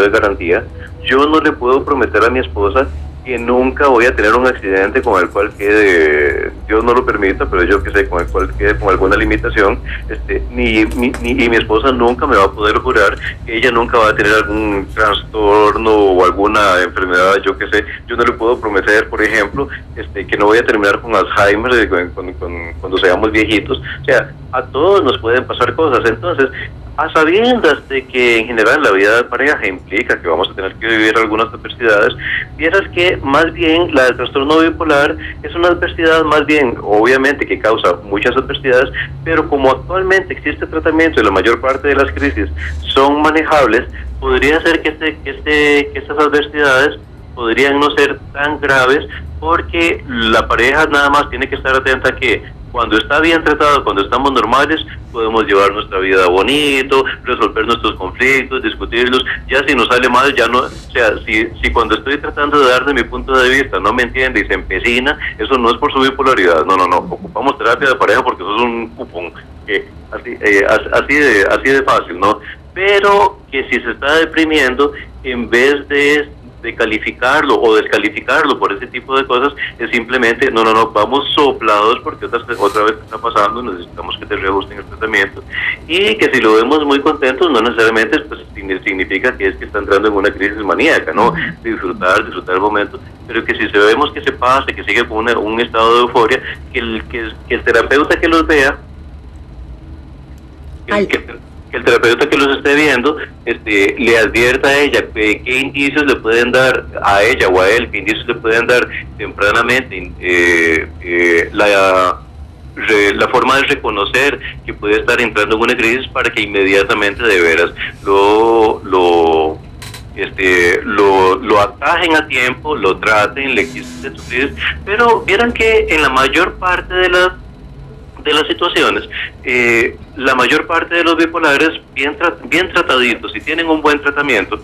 de garantía. Yo no le puedo prometer a mi esposa que nunca voy a tener un accidente con el cual quede, Dios no lo permita, pero yo que sé, con el cual quede con alguna limitación, ni mi esposa nunca me va a poder jurar que ella nunca va a tener algún trastorno o alguna enfermedad, yo que sé. Yo no le puedo prometer, por ejemplo, que no voy a terminar con Alzheimer cuando seamos viejitos. O sea, a todos nos pueden pasar cosas. Entonces, a sabiendas de que en general la vida de pareja implica que vamos a tener que vivir algunas adversidades, vieras que más bien la del trastorno bipolar es una adversidad más bien, obviamente, que causa muchas adversidades, pero como actualmente existe tratamiento y la mayor parte de las crisis son manejables, podría ser que estas adversidades podrían no ser tan graves, porque la pareja nada más tiene que estar atenta a que cuando está bien tratado, cuando estamos normales, podemos llevar nuestra vida bonito, resolver nuestros conflictos, discutirlos. Ya si nos sale mal, ya no, o sea, si cuando estoy tratando de dar de mi punto de vista no me entiende y se empecina, eso no es por su bipolaridad. No, ocupamos terapia de pareja porque eso es un cupón, así de fácil, ¿no? Pero que si se está deprimiendo, en vez de calificarlo o descalificarlo por ese tipo de cosas, es simplemente, vamos soplados porque otra vez está pasando, necesitamos que te reajusten el tratamiento, y que si lo vemos muy contentos, no necesariamente pues significa que es que está entrando en una crisis maníaca, ¿no? Disfrutar el momento, pero que si vemos que se pasa, que sigue con un estado de euforia, que el terapeuta que los vea, que el terapeuta que los esté viendo le advierta a ella qué indicios le pueden dar a ella o a él, qué indicios le pueden dar tempranamente la forma de reconocer que puede estar entrando en una crisis, para que inmediatamente de veras lo atajen a tiempo, lo traten, le quiten su crisis. Pero vieran que en la mayor parte de las situaciones, la mayor parte de los bipolares bien trataditos y tienen un buen tratamiento,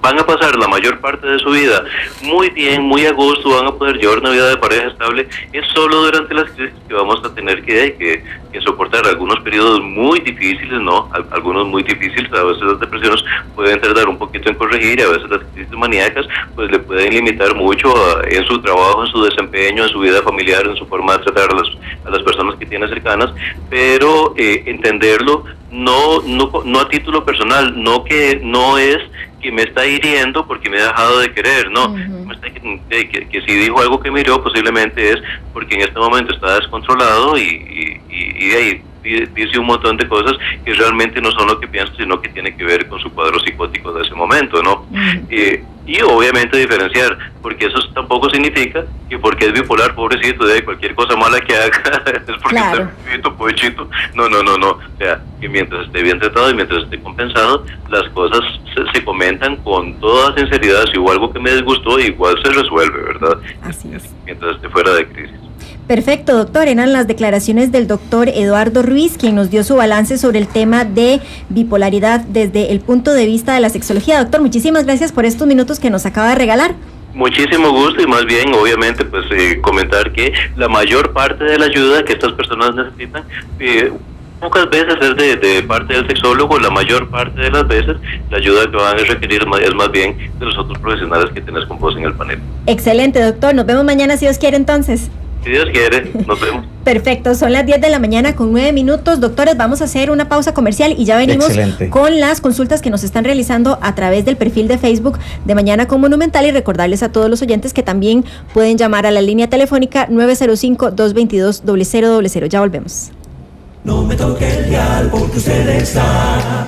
van a pasar la mayor parte de su vida muy bien, muy a gusto, van a poder llevar una vida de pareja estable. Es solo durante las crisis que vamos a tener que soportar algunos periodos muy difíciles, ¿no? Algunos muy difíciles. A veces las depresiones pueden tardar un poquito en corregir, y a veces las crisis maníacas pues le pueden limitar mucho en su trabajo, en su desempeño, en su vida familiar, en su forma de tratar a las personas que tiene cercanas, pero entenderlo no a título personal, no es que me está hiriendo porque me ha dejado de querer, no. Que si dijo algo que me hirió, posiblemente es porque en este momento está descontrolado y dice un montón de cosas que realmente no son lo que piensa, sino que tiene que ver con su cuadro psicótico de ese momento, ¿no? Y obviamente diferenciar, porque eso tampoco significa que porque es bipolar, pobrecito, de cualquier cosa mala que haga es porque está vivito, pobrecito. No. O sea, que mientras esté bien tratado y mientras esté compensado, las cosas se comentan con toda sinceridad. Si hubo algo que me disgustó, igual se resuelve, ¿verdad? Así es. Mientras esté fuera de crisis. Perfecto, doctor. Eran las declaraciones del doctor Eduardo Ruiz, quien nos dio su balance sobre el tema de bipolaridad desde el punto de vista de la sexología. Doctor, muchísimas gracias por estos minutos que nos acaba de regalar. Muchísimo gusto, y más bien, obviamente, pues comentar que la mayor parte de la ayuda que estas personas necesitan, pocas veces es de parte del sexólogo. La mayor parte de las veces la ayuda que van a requerir es más bien de los otros profesionales que tienes con vos en el panel. Excelente, doctor. Nos vemos mañana si Dios quiere entonces. Si Dios quiere, nos vemos. Perfecto, son las 10 de la mañana con 9 minutos. Doctores, vamos a hacer una pausa comercial y ya venimos con las consultas que nos están realizando a través del perfil de Facebook de Mañana con Monumental, y recordarles a todos los oyentes que también pueden llamar a la línea telefónica 905-222-0000. Ya volvemos. No me toque el dial porque usted está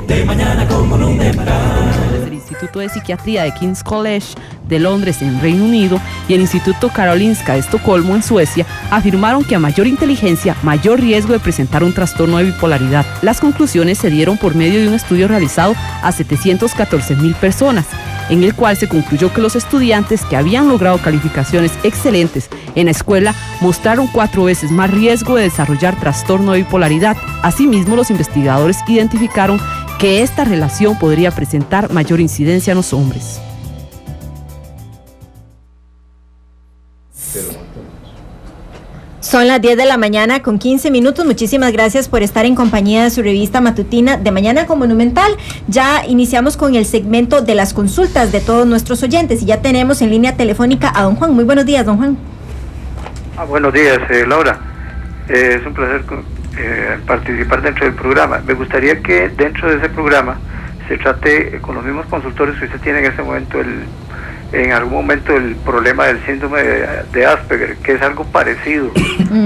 de Mañana con Monumental. El Instituto de Psiquiatría de King's College de Londres en Reino Unido y el Instituto Karolinska de Estocolmo en Suecia afirmaron que a mayor inteligencia, mayor riesgo de presentar un trastorno de bipolaridad. Las conclusiones se dieron por medio de un estudio realizado a 714,000 personas, en el cual se concluyó que los estudiantes que habían logrado calificaciones excelentes en la escuela mostraron 4 veces más riesgo de desarrollar trastorno de bipolaridad. Asimismo, los investigadores identificaron que esta relación podría presentar mayor incidencia en los hombres. Son las 10 de la mañana con 15 minutos. Muchísimas gracias por estar en compañía de su revista matutina de Mañana con Monumental. Ya iniciamos con el segmento de las consultas de todos nuestros oyentes y ya tenemos en línea telefónica a don Juan. Muy buenos días, don Juan. Buenos días, Laura. Es un placer participar dentro del programa. Me gustaría que dentro de ese programa se trate con los mismos consultores que usted tiene en ese momento en algún momento el problema del síndrome de Asperger, que es algo parecido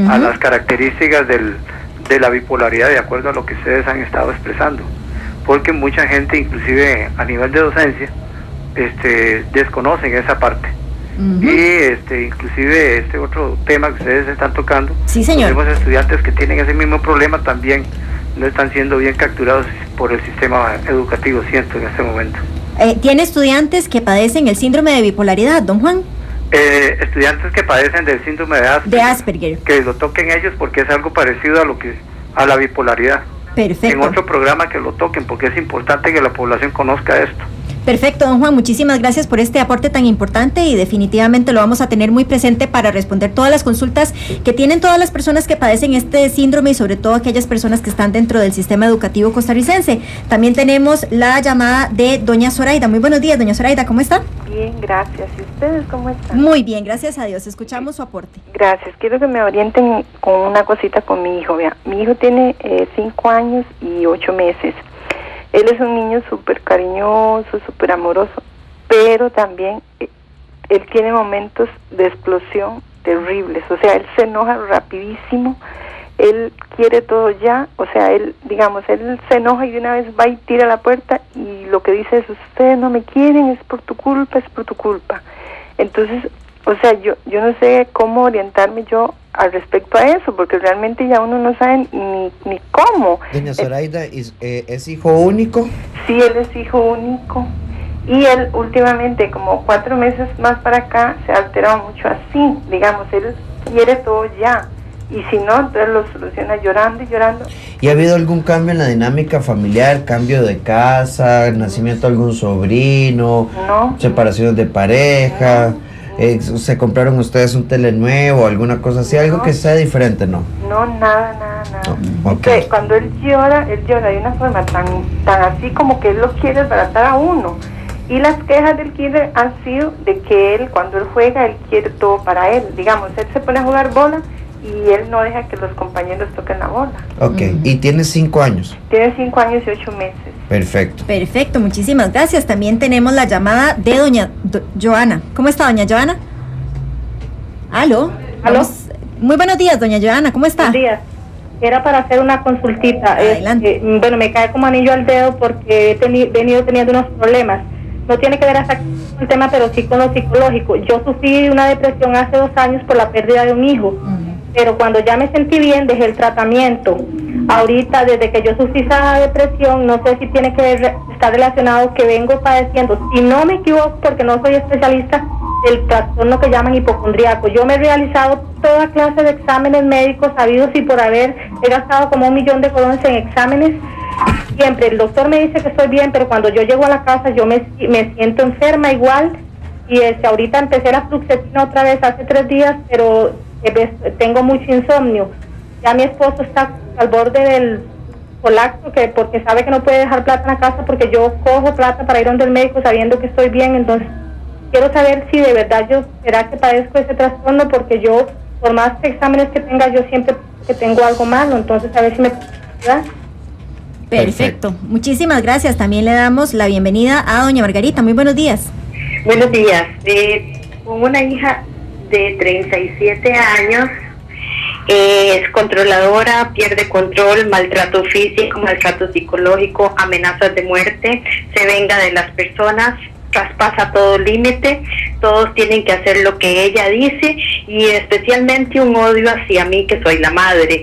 a las características de la bipolaridad, de acuerdo a lo que ustedes han estado expresando, porque mucha gente, inclusive a nivel de docencia, desconocen esa parte. Y inclusive este otro tema que ustedes están tocando, sí, señor. Tenemos estudiantes que tienen ese mismo problema, también no están siendo bien capturados por el sistema educativo, siento, en este momento. ¿Tiene estudiantes que padecen el síndrome de bipolaridad, don Juan? Estudiantes que padecen del síndrome de Asperger, que lo toquen ellos, porque es algo parecido a la bipolaridad. Perfecto. En otro programa que lo toquen, porque es importante que la población conozca esto. Perfecto, don Juan, muchísimas gracias por este aporte tan importante y definitivamente lo vamos a tener muy presente para responder todas las consultas que tienen todas las personas que padecen este síndrome y sobre todo aquellas personas que están dentro del sistema educativo costarricense. También tenemos la llamada de doña Zoraida. Muy buenos días, doña Zoraida, ¿cómo está? Bien, gracias. ¿Y ustedes cómo están? Muy bien, gracias a Dios. Escuchamos su aporte. Gracias. Quiero que me orienten con una cosita con mi hijo. Vea, mi hijo tiene 5 años y 8 meses. Él es un niño súper cariñoso, súper amoroso, pero también él tiene momentos de explosión terribles. O sea, él se enoja rapidísimo, él quiere todo ya. O sea, él se enoja y de una vez va y tira la puerta y lo que dice es: ustedes no me quieren, es por tu culpa, es por tu culpa. Entonces, o sea, yo no sé cómo orientarme yo al respecto a eso, porque realmente ya uno no sabe ni cómo. Doña Zoraida, ¿es hijo único? Sí, él es hijo único. Y él últimamente, como 4 meses más para acá, se ha alterado mucho así. Digamos, él quiere todo ya. Y si no, entonces lo soluciona llorando y llorando. ¿Y ha habido algún cambio en la dinámica familiar? ¿Cambio de casa? ¿Nacimiento de algún sobrino? No. ¿Separaciones de pareja? No. ¿Se compraron ustedes un tele nuevo, alguna cosa así? ¿Algo que sea diferente? No. No, nada. No, okay. Cuando él llora de una forma tan así como que él lo quiere desbaratar a uno. Y las quejas del kinder han sido de que él, cuando él juega, él quiere todo para él. Digamos, él se pone a jugar bola y él no deja que los compañeros toquen la bola. Ok, ¿y tiene 5 años? Tiene 5 años y 8 meses. Perfecto, muchísimas gracias. También tenemos la llamada de doña Joana. ¿Cómo está, doña Joana? ¿Aló? ¿Aló? Muy buenos días, doña Joana, ¿cómo está? Buenos días. era para hacer una consultita. Bueno, me cae como anillo al dedo porque he venido teniendo unos problemas. No tiene que ver exactamente con el tema, pero sí con lo psicológico. Yo sufrí una depresión hace 2 años por la pérdida de un hijo, pero cuando ya me sentí bien dejé el tratamiento. Ahorita, desde que yo sufrí esa depresión, no sé si tiene que ver, está relacionado que vengo padeciendo, si no me equivoco, porque no soy especialista, el trastorno que llaman hipocondríaco. Yo me he realizado toda clase de exámenes médicos habidos y por haber, he gastado como 1 millón de colones en exámenes. Siempre el doctor me dice que estoy bien, pero cuando yo llego a la casa yo me siento enferma igual. Y ahorita empecé la fluoxetina otra vez hace 3 días, pero tengo mucho insomnio. Ya mi esposo está al borde del colapso, porque sabe que no puede dejar plata en la casa, porque yo cojo plata para ir donde el médico sabiendo que estoy bien. Entonces quiero saber si de verdad será que padezco ese trastorno, porque yo, por más exámenes que tenga, yo siempre que tengo algo malo. Entonces a ver si me puede ayudar. Perfecto. Muchísimas gracias. También le damos la bienvenida a doña Margarita. Muy buenos días. Buenos días. Con una hija de 37 años, es controladora, pierde control, maltrato físico, maltrato psicológico, amenazas de muerte, se venga de las personas, traspasa todo límite, todos tienen que hacer lo que ella dice y especialmente un odio hacia mí, que soy la madre.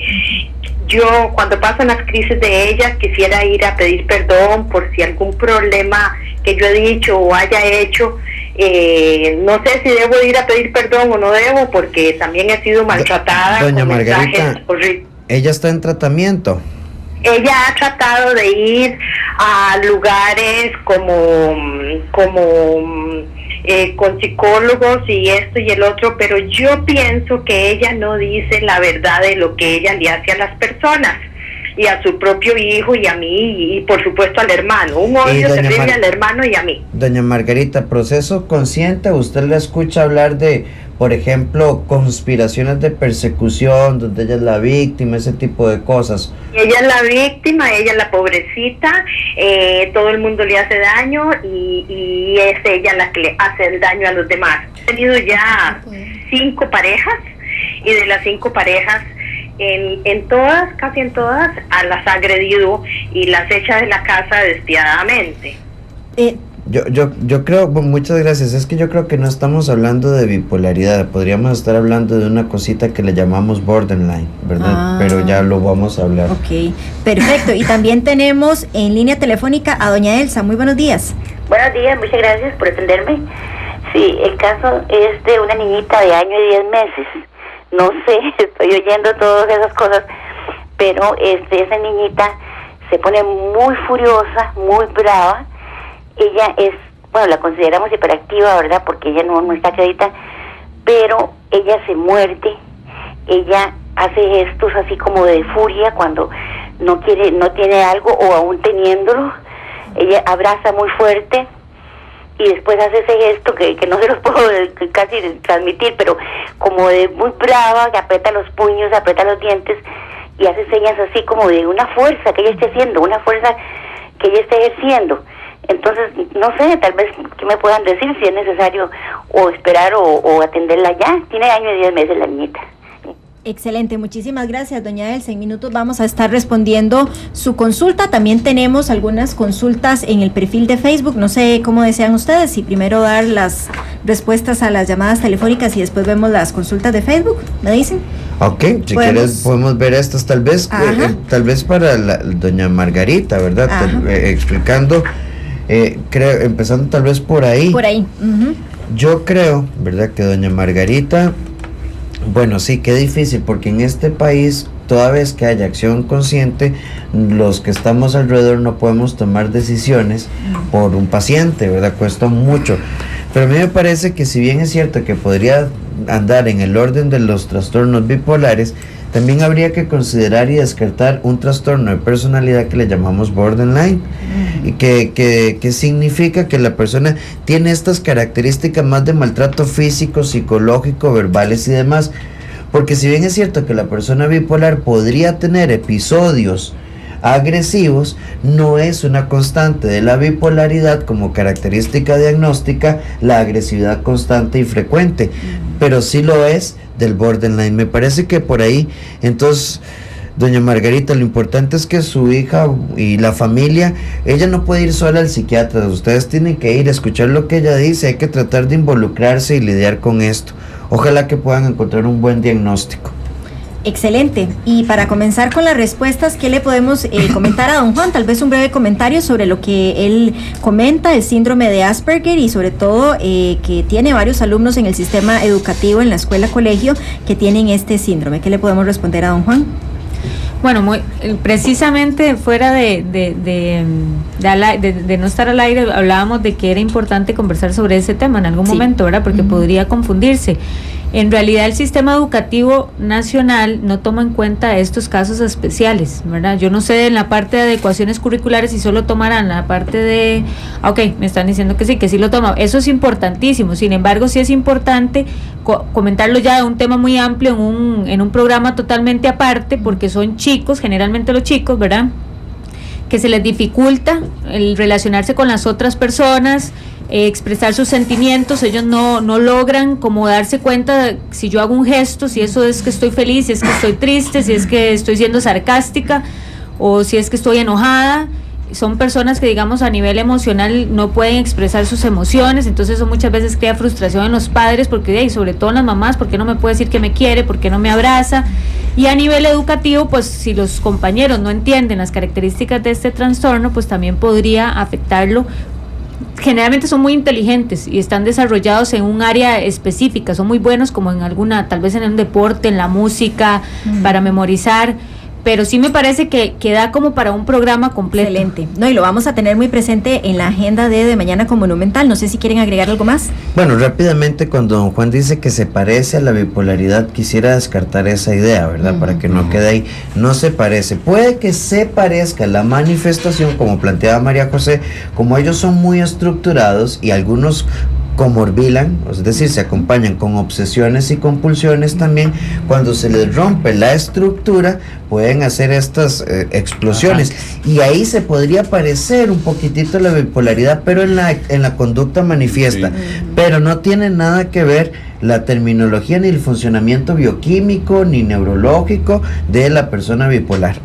Yo, cuando pasan las crisis de ella, quisiera ir a pedir perdón por si algún problema que yo he dicho o haya hecho. No sé si debo ir a pedir perdón o no debo, porque también he sido maltratada. Doña con Margarita, ¿ella está en tratamiento? Ella ha tratado de ir a lugares con psicólogos y esto y el otro, pero yo pienso que ella no dice la verdad de lo que ella le hace a las personas y a su propio hijo y a mí y por supuesto al hermano, un odio terrible al hermano y a mí. Doña Margarita, proceso consciente, ¿usted le escucha hablar de, por ejemplo, conspiraciones de persecución, donde ella es la víctima, ese tipo de cosas? Ella es la víctima, ella es la pobrecita, todo el mundo le hace daño y es ella la que le hace el daño a los demás. He tenido ya 5 parejas y de las 5 parejas, en todas, casi en todas, las ha agredido y las echa de la casa despiadadamente. Yo creo, muchas gracias, es que yo creo que no estamos hablando de bipolaridad, podríamos estar hablando de una cosita que le llamamos borderline, ¿verdad? Pero ya lo vamos a hablar. Ok, perfecto. Y también tenemos en línea telefónica a doña Elsa. Muy buenos días. Buenos días, muchas gracias por atenderme. Sí, el caso es de una niñita de año y 10 meses. No sé, estoy oyendo todas esas cosas, pero esa niñita se pone muy furiosa, muy brava. Ella es, bueno, la consideramos hiperactiva, ¿verdad? Porque ella no está quedita, pero ella se muerde, ella hace gestos así como de furia cuando no tiene algo o aún teniéndolo. Ella abraza muy fuerte y después hace ese gesto que no se los puedo casi transmitir, pero como de muy brava, que aprieta los puños, aprieta los dientes y hace señas así como de una fuerza que ella esté haciendo, una fuerza que ella esté ejerciendo. Entonces, no sé, tal vez que me puedan decir si es necesario o esperar o atenderla ya. Tiene año y 10 meses la niñita. Excelente, muchísimas gracias, doña Elsa. En minutos vamos a estar respondiendo su consulta. También tenemos algunas consultas en el perfil de Facebook. No sé cómo desean ustedes, si primero dar las respuestas a las llamadas telefónicas y después vemos las consultas de Facebook. ¿Me dicen? Ok, si quieres podemos ver estas tal vez para doña Margarita, ¿verdad? Explicando, creo, empezando tal vez por ahí. Por ahí. Yo creo, ¿verdad? Que doña Margarita, bueno, sí, qué difícil, porque en este país, toda vez que haya acción consciente, los que estamos alrededor no podemos tomar decisiones por un paciente, ¿verdad? Cuesta mucho. Pero a mí me parece que si bien es cierto que podría andar en el orden de los trastornos bipolares, también habría que considerar y descartar un trastorno de personalidad que le llamamos borderline, y que significa que la persona tiene estas características más de maltrato físico, psicológico, verbales y demás. Porque si bien es cierto que la persona bipolar podría tener episodios agresivos, no es una constante de la bipolaridad como característica diagnóstica la agresividad constante y frecuente, pero sí lo es del borderline. Me parece que por ahí, entonces, doña Margarita, lo importante es que su hija y la familia, ella no puede ir sola al psiquiatra, ustedes tienen que ir a escuchar lo que ella dice, hay que tratar de involucrarse y lidiar con esto. Ojalá que puedan encontrar un buen diagnóstico. Excelente. Y para comenzar con las respuestas, ¿qué le podemos comentar a don Juan? Tal vez un breve comentario sobre lo que él comenta, el síndrome de Asperger, y sobre todo que tiene varios alumnos en el sistema educativo, en la escuela, colegio, que tienen este síndrome. ¿Qué le podemos responder a don Juan? Bueno, precisamente fuera de no estar al aire, hablábamos de que era importante conversar sobre ese tema en algún momento, ¿verdad? Porque podría confundirse. En realidad el sistema educativo nacional no toma en cuenta estos casos especiales, ¿verdad? Yo no sé en la parte de adecuaciones curriculares si solo tomarán la parte de... Ok, me están diciendo que sí lo toma. Eso es importantísimo. Sin embargo, sí es importante comentarlo ya de un tema muy amplio en un programa totalmente aparte, porque son chicos, generalmente los chicos, ¿verdad?, que se les dificulta el relacionarse con las otras personas, expresar sus sentimientos. Ellos no logran como darse cuenta de si yo hago un gesto, si eso es que estoy feliz, si es que estoy triste, si es que estoy siendo sarcástica o si es que estoy enojada. Son personas que, digamos, a nivel emocional no pueden expresar sus emociones, entonces eso muchas veces crea frustración en los padres, porque y sobre todo en las mamás, ¿por qué no me puede decir que me quiere? ¿Por qué no me abraza? Y a nivel educativo, pues si los compañeros no entienden las características de este trastorno, pues también podría afectarlo. Generalmente son muy inteligentes y están desarrollados en un área específica, son muy buenos como en alguna, tal vez en un deporte, en la música, para memorizar, pero sí me parece que da como para un programa completo. Excelente. No, y lo vamos a tener muy presente en la agenda de Mañana con Monumental. No sé si quieren agregar algo más. Bueno, rápidamente, cuando don Juan dice que se parece a la bipolaridad, quisiera descartar esa idea, ¿verdad? Para que no quede ahí. No se parece. Puede que se parezca la manifestación, como planteaba María José, como ellos son muy estructurados y algunos comorbilan, es decir, se acompañan con obsesiones y compulsiones también. Cuando se les rompe la estructura, pueden hacer estas explosiones. Y ahí se podría parecer un poquitito la bipolaridad, pero en la conducta manifiesta. Pero no tiene nada que ver la terminología ni el funcionamiento bioquímico ni neurológico de la persona bipolar.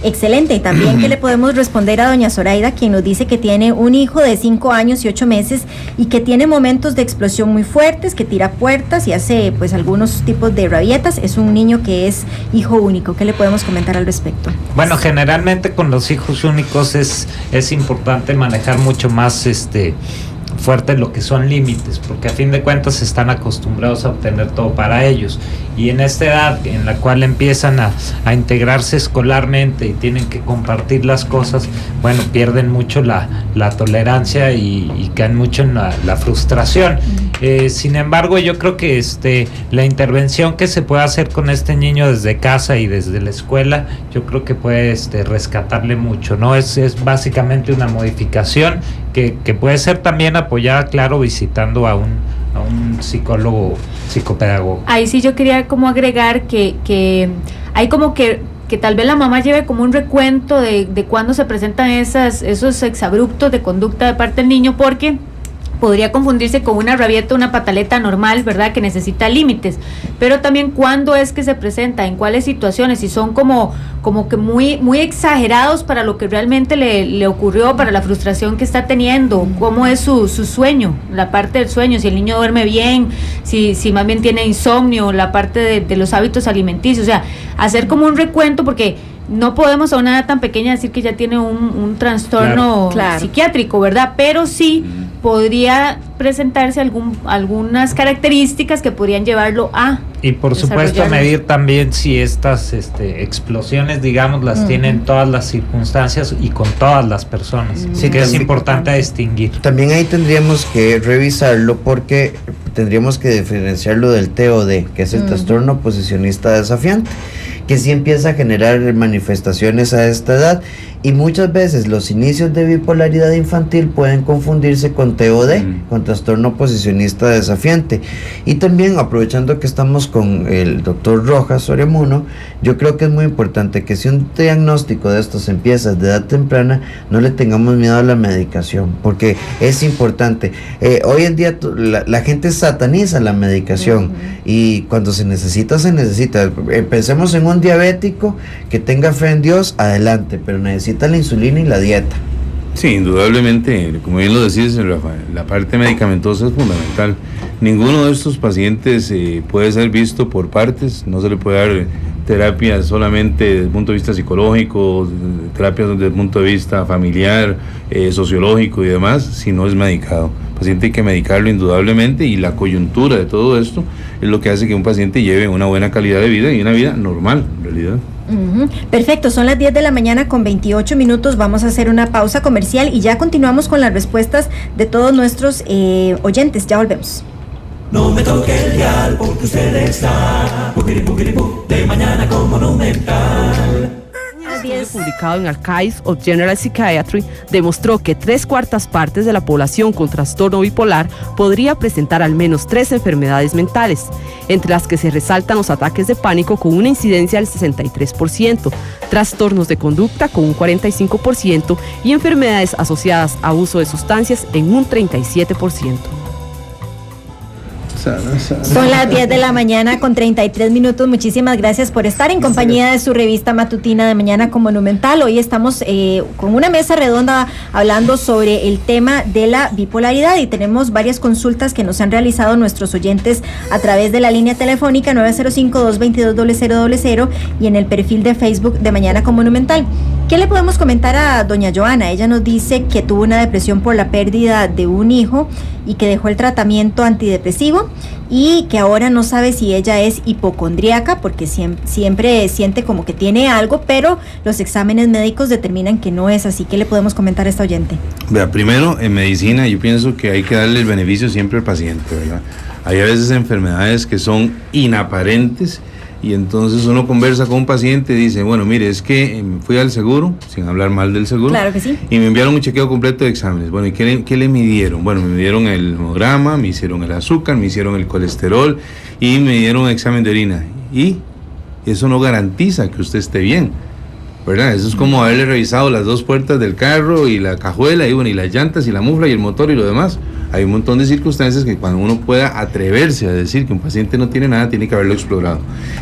Excelente. Y también, ¿qué le podemos responder a doña Zoraida, quien nos dice que tiene un hijo de 5 años y 8 meses y que tiene momentos de explosión muy fuertes, que tira puertas y hace pues algunos tipos de rabietas? Es un niño que es hijo único. ¿Qué le podemos comentar al respecto? Bueno, generalmente con los hijos únicos es importante manejar mucho más fuerte lo que son límites, porque a fin de cuentas están acostumbrados a obtener todo para ellos, y en esta edad en la cual empiezan a integrarse escolarmente y tienen que compartir las cosas, bueno, pierden mucho la tolerancia y caen mucho en la frustración. Sin embargo, yo creo que la intervención que se puede hacer con este niño desde casa y desde la escuela, yo creo que puede rescatarle mucho, ¿no? Es básicamente una modificación que puede ser también apoyada, claro, visitando a un psicólogo, psicopedagogo. Ahí sí yo quería como agregar que hay como que tal vez la mamá lleve como un recuento de cuándo se presentan esos exabruptos de conducta de parte del niño, porque podría confundirse con una rabieta, una pataleta normal, ¿verdad?, que necesita límites, pero también cuándo es que se presenta, en cuáles situaciones, si son como que muy exagerados para lo que realmente le ocurrió, para la frustración que está teniendo, cómo es su sueño, la parte del sueño, si el niño duerme bien, si más bien tiene insomnio, la parte de los hábitos alimenticios, o sea, hacer como un recuento, porque no podemos a una edad tan pequeña decir que ya tiene un trastorno psiquiátrico, ¿verdad? Pero sí podría presentarse algunas características que podrían llevarlo a... Y por supuesto medir también si estas explosiones, digamos, las tienen todas las circunstancias y con todas las personas. Sí, que es importante distinguir. También ahí tendríamos que revisarlo, porque tendríamos que diferenciarlo del TOD, que es el trastorno oposicionista desafiante, que sí empieza a generar manifestaciones a esta edad Y muchas veces los inicios de bipolaridad infantil pueden confundirse con TOD, con trastorno oposicionista desafiante. Y también, aprovechando que estamos con el doctor Rojas Oremuno, yo creo que es muy importante que si un diagnóstico de estos empieza de edad temprana, no le tengamos miedo a la medicación, porque es importante. Hoy en día la gente sataniza la medicación, y cuando se necesita, se necesita. Pensemos en un diabético que tenga fe en Dios, adelante, pero necesita la insulina y la dieta. Sí, indudablemente, como bien lo decís, Rafael, la parte medicamentosa es fundamental. Ninguno de estos pacientes puede ser visto por partes, no se le puede dar terapia solamente desde el punto de vista psicológico, terapia desde el punto de vista familiar, sociológico y demás, si no es medicado. El paciente hay que medicarlo indudablemente, y la coyuntura de todo esto es lo que hace que un paciente lleve una buena calidad de vida y una vida normal, en realidad. Perfecto, son las 10 de la mañana con 28 minutos, vamos a hacer una pausa comercial y ya continuamos con las respuestas de todos nuestros oyentes, ya volvemos. No me toque el dial porque usted está de mañana con Monumental. Un estudio publicado en Archives of General Psychiatry demostró que 3/4 partes de la población con trastorno bipolar podría presentar al menos 3 enfermedades mentales, entre las que se resaltan los ataques de pánico con una incidencia del 63%, trastornos de conducta con un 45% y enfermedades asociadas a uso de sustancias en un 37%. Son las 10 de la mañana con 33 minutos. Muchísimas gracias por estar en compañía de su revista matutina de Mañana con Monumental. Hoy estamos con una mesa redonda hablando sobre el tema de la bipolaridad y tenemos varias consultas que nos han realizado nuestros oyentes a través de la línea telefónica 905-222-0000 y en el perfil de Facebook de Mañana con Monumental. ¿Qué le podemos comentar a doña Joana? Ella nos dice que tuvo una depresión por la pérdida de un hijo y que dejó el tratamiento antidepresivo y que ahora no sabe si ella es hipocondríaca porque siempre siente como que tiene algo, pero los exámenes médicos determinan que no es así. ¿Qué le podemos comentar a esta oyente? Vea, primero, en medicina yo pienso que hay que darle el beneficio siempre al paciente, ¿verdad? Hay a veces enfermedades que son inaparentes y entonces uno conversa con un paciente y dice, bueno, mire, es que fui al seguro, sin hablar mal del seguro, claro que sí, y me enviaron un chequeo completo de exámenes. Bueno, ¿y qué le midieron? Bueno, me midieron el hemograma, me hicieron el azúcar, me hicieron el colesterol y me dieron un examen de orina. Y eso no garantiza que usted esté bien, ¿verdad? Eso es como haberle revisado las 2 puertas del carro y la cajuela y bueno, y las llantas y la mufla y el motor y lo demás. Hay un montón de circunstancias que cuando uno pueda atreverse a decir que un paciente no tiene nada, tiene que haberlo explorado.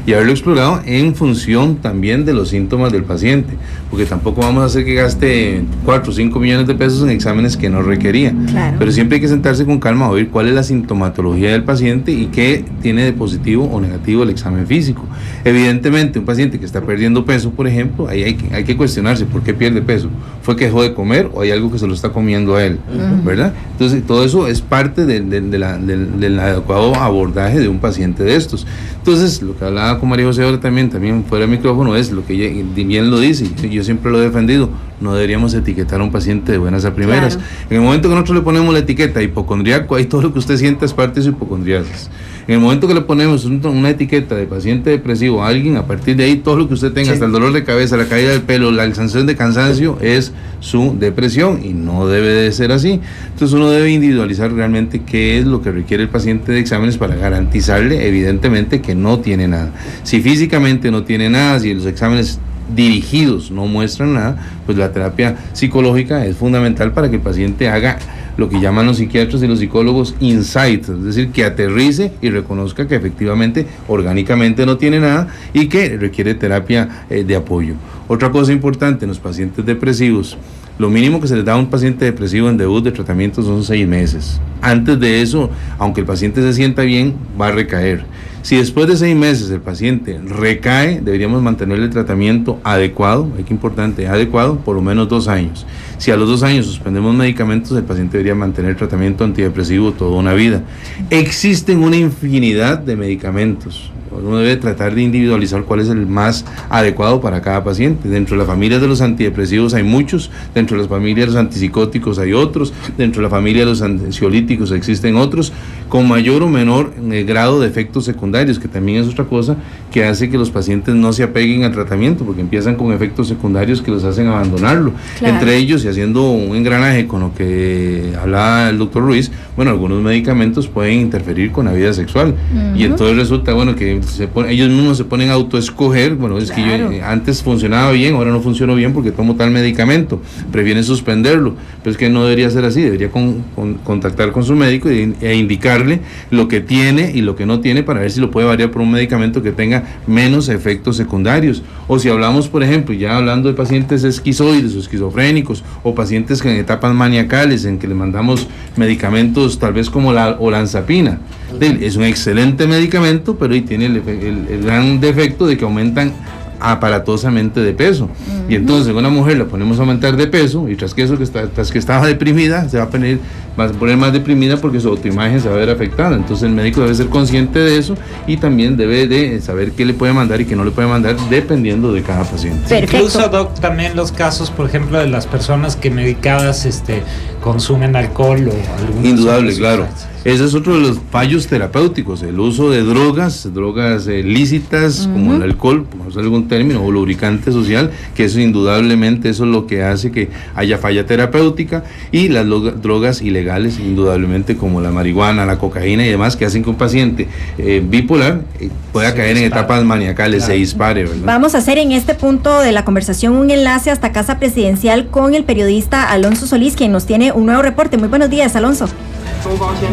Y haberlo explorado en función también de los síntomas del paciente, porque tampoco vamos a hacer que gaste 4 o 5 millones de pesos en exámenes que no requería. Claro. Pero siempre hay que sentarse con calma a oír cuál es la sintomatología del paciente y qué tiene de positivo o negativo el examen físico. Evidentemente, un paciente que está perdiendo peso, por ejemplo, ahí hay que cuestionarse por qué pierde peso. ¿Fue que dejó de comer o hay algo que se lo está comiendo a él? ¿Verdad? Entonces, todo eso es parte del adecuado abordaje de un paciente de estos. Entonces, lo que hablaba con María José ahora también fuera del micrófono, es lo que ella bien lo dice, yo siempre lo he defendido, no deberíamos etiquetar a un paciente de buenas a primeras. Claro. En el momento que nosotros le ponemos la etiqueta hipocondriaco, ahí todo lo que usted sienta es parte de su hipocondriasis. En el momento que le ponemos una etiqueta de paciente depresivo a alguien, a partir de ahí todo lo que usted tenga, sí, hasta el dolor de cabeza, la caída del pelo, la sensación de cansancio, es su depresión y no debe de ser así. Entonces uno debe individualizar realmente qué es lo que requiere el paciente de exámenes para garantizarle evidentemente que no tiene nada. Si físicamente no tiene nada, si los exámenes dirigidos no muestran nada, pues la terapia psicológica es fundamental para que el paciente haga lo que llaman los psiquiatras y los psicólogos insight, es decir, que aterrice y reconozca que efectivamente orgánicamente no tiene nada y que requiere terapia de apoyo. Otra cosa importante en los pacientes depresivos, lo mínimo que se les da a un paciente depresivo en debut de tratamiento son 6 meses. Antes de eso, aunque el paciente se sienta bien, va a recaer. Si después de 6 meses el paciente recae, deberíamos mantenerle el tratamiento adecuado, es importante, adecuado, por lo menos 2 años. Si a los 2 años suspendemos medicamentos, el paciente debería mantener el tratamiento antidepresivo toda una vida. Existen una infinidad de medicamentos. Uno debe tratar de individualizar cuál es el más adecuado para cada paciente. Dentro de las familias de los antidepresivos hay muchos, dentro de las familias de los antipsicóticos hay otros, dentro de la familia de los ansiolíticos existen otros, con mayor o menor grado de efectos secundarios, que también es otra cosa que hace que los pacientes no se apeguen al tratamiento, porque empiezan con efectos secundarios que los hacen abandonarlo. Claro. Entre ellos, y haciendo un engranaje con lo que hablaba el doctor Ruiz, bueno, algunos medicamentos pueden interferir con la vida sexual, y entonces resulta, bueno, que ellos mismos se ponen a autoescoger, bueno, es claro, que yo antes funcionaba bien, ahora no funcionó bien porque tomo tal medicamento, prefieren suspenderlo, pero es que no debería ser así, debería contactar con su médico e indicarle lo que tiene y lo que no tiene para ver si lo puede variar por un medicamento que tenga menos efectos secundarios. O si hablamos, por ejemplo, ya hablando de pacientes esquizoides o esquizofrénicos, o pacientes que en etapas maniacales en que le mandamos medicamentos tal vez como la olanzapina, es un excelente medicamento, pero ahí tiene el gran defecto de que aumentan aparatosamente de peso, y entonces una mujer la ponemos a aumentar de peso, y tras que estaba deprimida, va a poner más deprimida porque su autoimagen se va a ver afectada. Entonces el médico debe ser consciente de eso y también debe de saber qué le puede mandar y qué no le puede mandar dependiendo de cada paciente. Perfecto. Incluso, Doc, también los casos, por ejemplo, de las personas que medicadas consumen alcohol o algún... Indudable, claro. Ese es otro de los fallos terapéuticos, el uso de drogas lícitas, como el alcohol, por usar algún término, o lubricante social, que eso indudablemente eso es lo que hace que haya falla terapéutica, y las drogas ilegales, indudablemente, como la marihuana, la cocaína y demás, que hacen que un paciente bipolar pueda caer en etapas maniacales, se dispare, ¿verdad? Vamos a hacer en este punto de la conversación un enlace hasta Casa Presidencial con el periodista Alonso Solís, quien nos tiene un nuevo reporte. Muy buenos días, Alonso.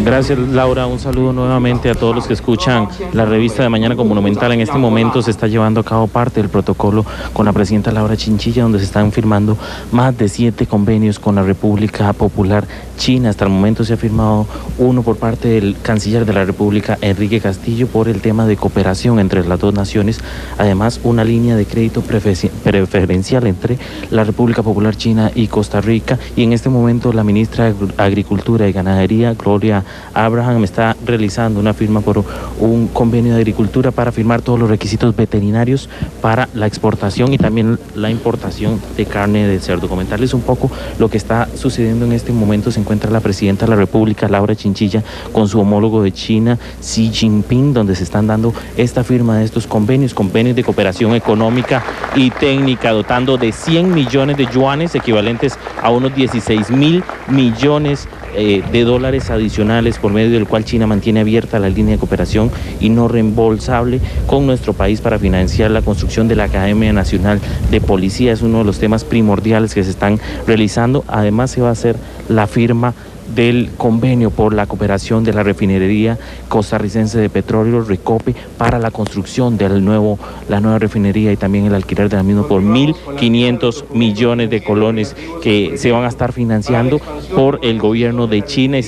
Gracias, Laura, un saludo nuevamente a todos los que escuchan la revista de Mañana con Monumental. En este momento se está llevando a cabo parte del protocolo con la presidenta Laura Chinchilla, donde se están firmando más de 7 convenios con la República Popular China. Hasta el momento se ha firmado uno por parte del canciller de la República, Enrique Castillo, por el tema de cooperación entre las dos naciones. Además, una línea de crédito preferencial entre la República Popular China y Costa Rica. Y en este momento la ministra de Agricultura y Ganadería, Gloria Abraham, está realizando una firma por un convenio de agricultura para firmar todos los requisitos veterinarios para la exportación y también la importación de carne de cerdo. Comentarles un poco lo que está sucediendo en este momento. Se encuentra la presidenta de la República, Laura Chinchilla, con su homólogo de China, Xi Jinping, donde se están dando esta firma de estos convenios de cooperación económica y técnica, dotando de 100 millones de yuanes, equivalentes a unos 16.000 millones de dólares adicionales, por medio del cual China mantiene abierta la línea de cooperación y no reembolsable con nuestro país para financiar la construcción de la Academia Nacional de Policía. Es uno de los temas primordiales que se están realizando. Además, se va a hacer la firma del convenio por la cooperación de la refinería costarricense de petróleo, Recope, para la construcción de la nueva refinería y también el alquiler de la misma por 1.500 millones de colones que se van a estar financiando por el gobierno de China, y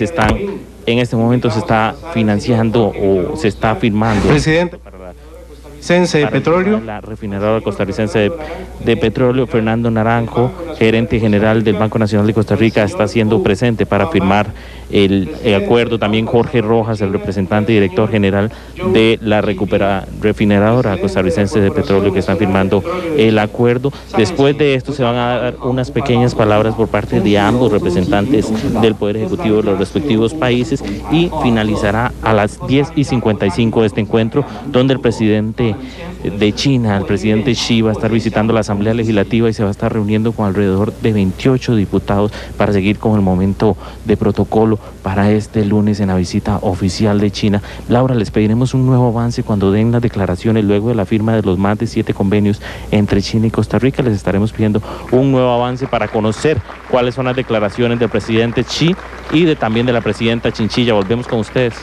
en este momento se está financiando o se está firmando. Presidente. De petróleo. La refineradora costarricense de petróleo, Fernando Naranjo, gerente general del Banco Nacional de Costa Rica, está siendo presente para firmar el acuerdo. También Jorge Rojas, el representante y director general de la refineradora costarricense de petróleo, que están firmando el acuerdo. Después de esto se van a dar unas pequeñas palabras por parte de ambos representantes del Poder Ejecutivo de los respectivos países, y finalizará a las 10:55 de este encuentro, donde el presidente de China, el presidente Xi, va a estar visitando la Asamblea Legislativa y se va a estar reuniendo con alrededor de 28 diputados para seguir con el momento de protocolo para este lunes en la visita oficial de China. Laura, les pediremos un nuevo avance cuando den las declaraciones luego de la firma de los más de 7 convenios entre China y Costa Rica. Les estaremos pidiendo un nuevo avance para conocer cuáles son las declaraciones del presidente Xi y también de la presidenta Chinchilla. Volvemos con ustedes.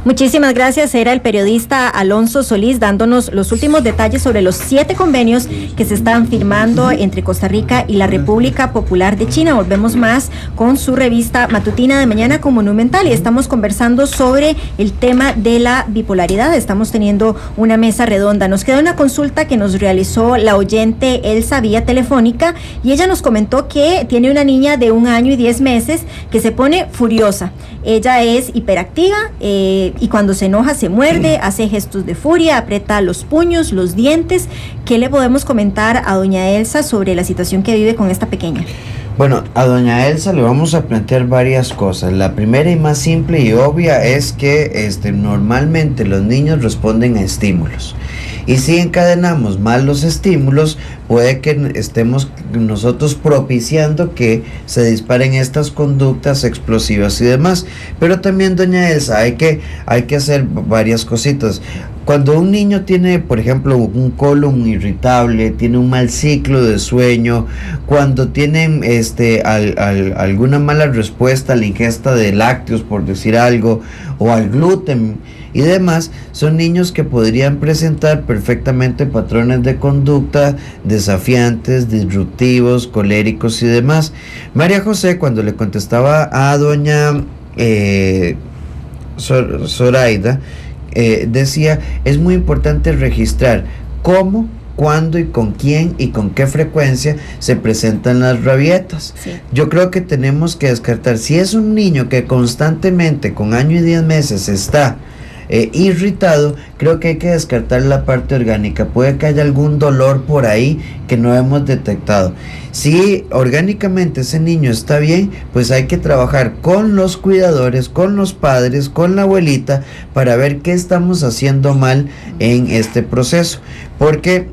Muchísimas gracias. Era el periodista Alonso Solís dándonos los últimos detalles sobre los 7 convenios que se están firmando entre Costa Rica y la República Popular de China. Volvemos más con su revista matutina de Mañana con Monumental, y estamos conversando sobre el tema de la bipolaridad. Estamos teniendo una mesa redonda. Nos queda una consulta que nos realizó la oyente Elsa vía telefónica, y ella nos comentó que tiene una niña de 1 año y 10 meses que se pone furiosa. Ella es hiperactiva, y cuando se enoja se muerde, hace gestos de furia, aprieta los puños, los dientes. ¿Qué le podemos comentar a doña Elsa sobre la situación que vive con esta pequeña? Bueno, a doña Elsa le vamos a plantear varias cosas. La primera y más simple y obvia es que normalmente los niños responden a estímulos. Y si encadenamos mal los estímulos, puede que estemos nosotros propiciando que se disparen estas conductas explosivas y demás. Pero también, doña Elsa, hay que hacer varias cositas. Cuando un niño tiene, por ejemplo, un colon irritable, tiene un mal ciclo de sueño, cuando tienen alguna mala respuesta a la ingesta de lácteos, por decir algo, o al gluten y demás, son niños que podrían presentar perfectamente patrones de conducta desafiantes, disruptivos, coléricos y demás. María José, cuando le contestaba a doña Zoraida, decía, es muy importante registrar cómo, cuándo y con quién y con qué frecuencia se presentan las rabietas. Sí. Yo creo que tenemos que descartar, si es un niño que constantemente con año y 10 meses está irritado, creo que hay que descartar la parte orgánica. Puede que haya algún dolor por ahí que no hemos detectado. Si orgánicamente ese niño está bien, pues hay que trabajar con los cuidadores, con los padres, con la abuelita, para ver qué estamos haciendo mal en este proceso, porque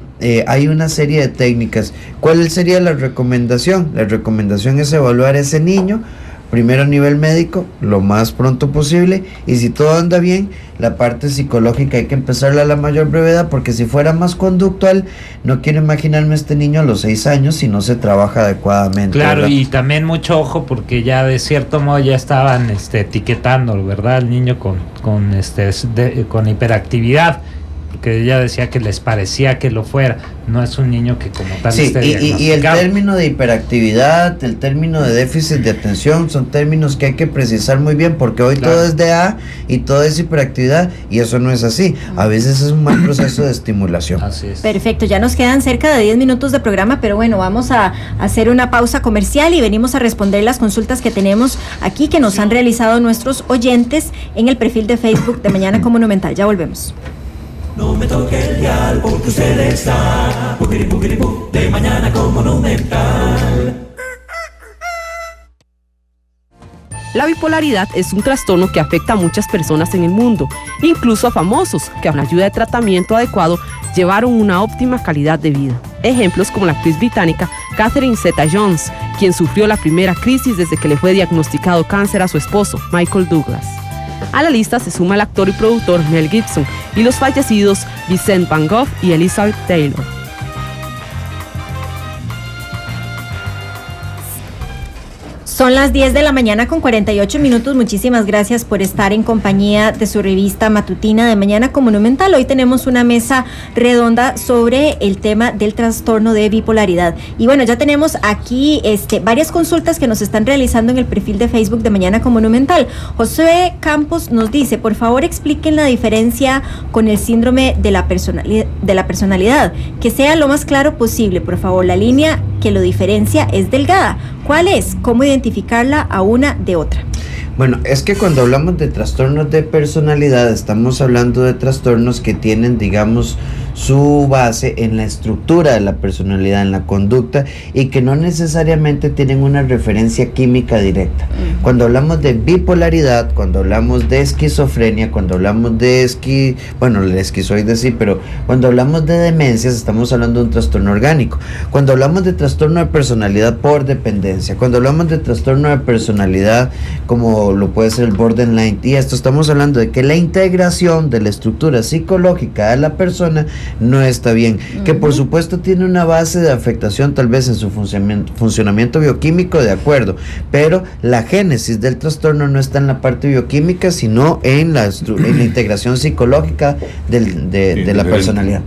hay una serie de técnicas. ¿Cuál sería la recomendación? La recomendación es evaluar a ese niño primero a nivel médico, lo más pronto posible, y si todo anda bien, la parte psicológica hay que empezarla a la mayor brevedad, porque si fuera más conductual, no quiero imaginarme a este niño a los 6 años si no se trabaja adecuadamente. Claro, ¿verdad? Y también mucho ojo, porque ya de cierto modo ya estaban etiquetando, ¿verdad?, al niño con hiperactividad, porque ella decía que les parecía que lo fuera. No es un niño que como tal esté diagnosticado. Y el término de hiperactividad, el término de déficit de atención, son términos que hay que precisar muy bien, porque hoy todo es DA y todo es hiperactividad, y eso no es así. A veces es un mal proceso de estimulación. Así es. Perfecto, ya nos quedan cerca de 10 minutos de programa, pero bueno, vamos a hacer una pausa comercial y venimos a responder las consultas que tenemos aquí, que nos han realizado nuestros oyentes en el perfil de Facebook de Mañana con Monumental. Ya volvemos. No me toque el dial porque usted está de Mañana con Monumental. La bipolaridad es un trastorno que afecta a muchas personas en el mundo, incluso a famosos que con ayuda de tratamiento adecuado llevaron una óptima calidad de vida. Ejemplos como la actriz británica Catherine Zeta-Jones, quien sufrió la primera crisis desde que le fue diagnosticado cáncer a su esposo, Michael Douglas. A la lista se suma el actor y productor Mel Gibson y los fallecidos Vincent Van Gogh y Elizabeth Taylor. Son las 10 de la mañana con 48 minutos. Muchísimas gracias por estar en compañía de su revista matutina de Mañana con Monumental. Hoy tenemos una mesa redonda sobre el tema del trastorno de bipolaridad. Y bueno, ya tenemos aquí varias consultas que nos están realizando en el perfil de Facebook de Mañana con Monumental. José Campos nos dice, por favor expliquen la diferencia con el síndrome de la personalidad. Que sea lo más claro posible, por favor. La línea que lo diferencia es delgada. ¿Cuál es? ¿Cómo identificarla a una de otra? Bueno, es que cuando hablamos de trastornos de personalidad, estamos hablando de trastornos que tienen, digamos, su base en la estructura de la personalidad, en la conducta, y que no necesariamente tienen una referencia química directa. Cuando hablamos de bipolaridad, cuando hablamos de esquizofrenia, cuando hablamos de el esquizoide sí, pero cuando hablamos de demencias, estamos hablando de un trastorno orgánico. Cuando hablamos de trastorno de personalidad por dependencia, cuando hablamos de trastorno de personalidad como lo puede ser el borderline, y esto estamos hablando de que la integración de la estructura psicológica de la persona no está bien, que por supuesto tiene una base de afectación tal vez en su funcionamiento bioquímico, de acuerdo, pero la génesis del trastorno no está en la parte bioquímica, sino en la integración psicológica de la personalidad.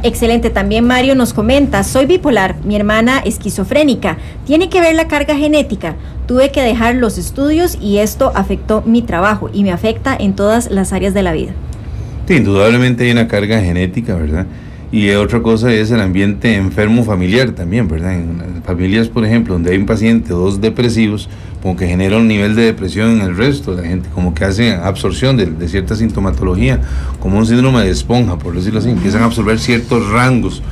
Excelente, también Mario nos comenta, soy bipolar, mi hermana esquizofrénica, ¿tiene que ver la carga genética? Tuve que dejar los estudios y esto afectó mi trabajo y me afecta en todas las áreas de la vida. Sí, indudablemente hay una carga genética, ¿verdad? Y otra cosa es el ambiente enfermo familiar también, ¿verdad? En familias, por ejemplo, donde hay un paciente o dos depresivos, como que genera un nivel de depresión en el resto de la gente, como que hace absorción de cierta sintomatología, como un síndrome de esponja, por decirlo así, empiezan a absorber ciertos rangos,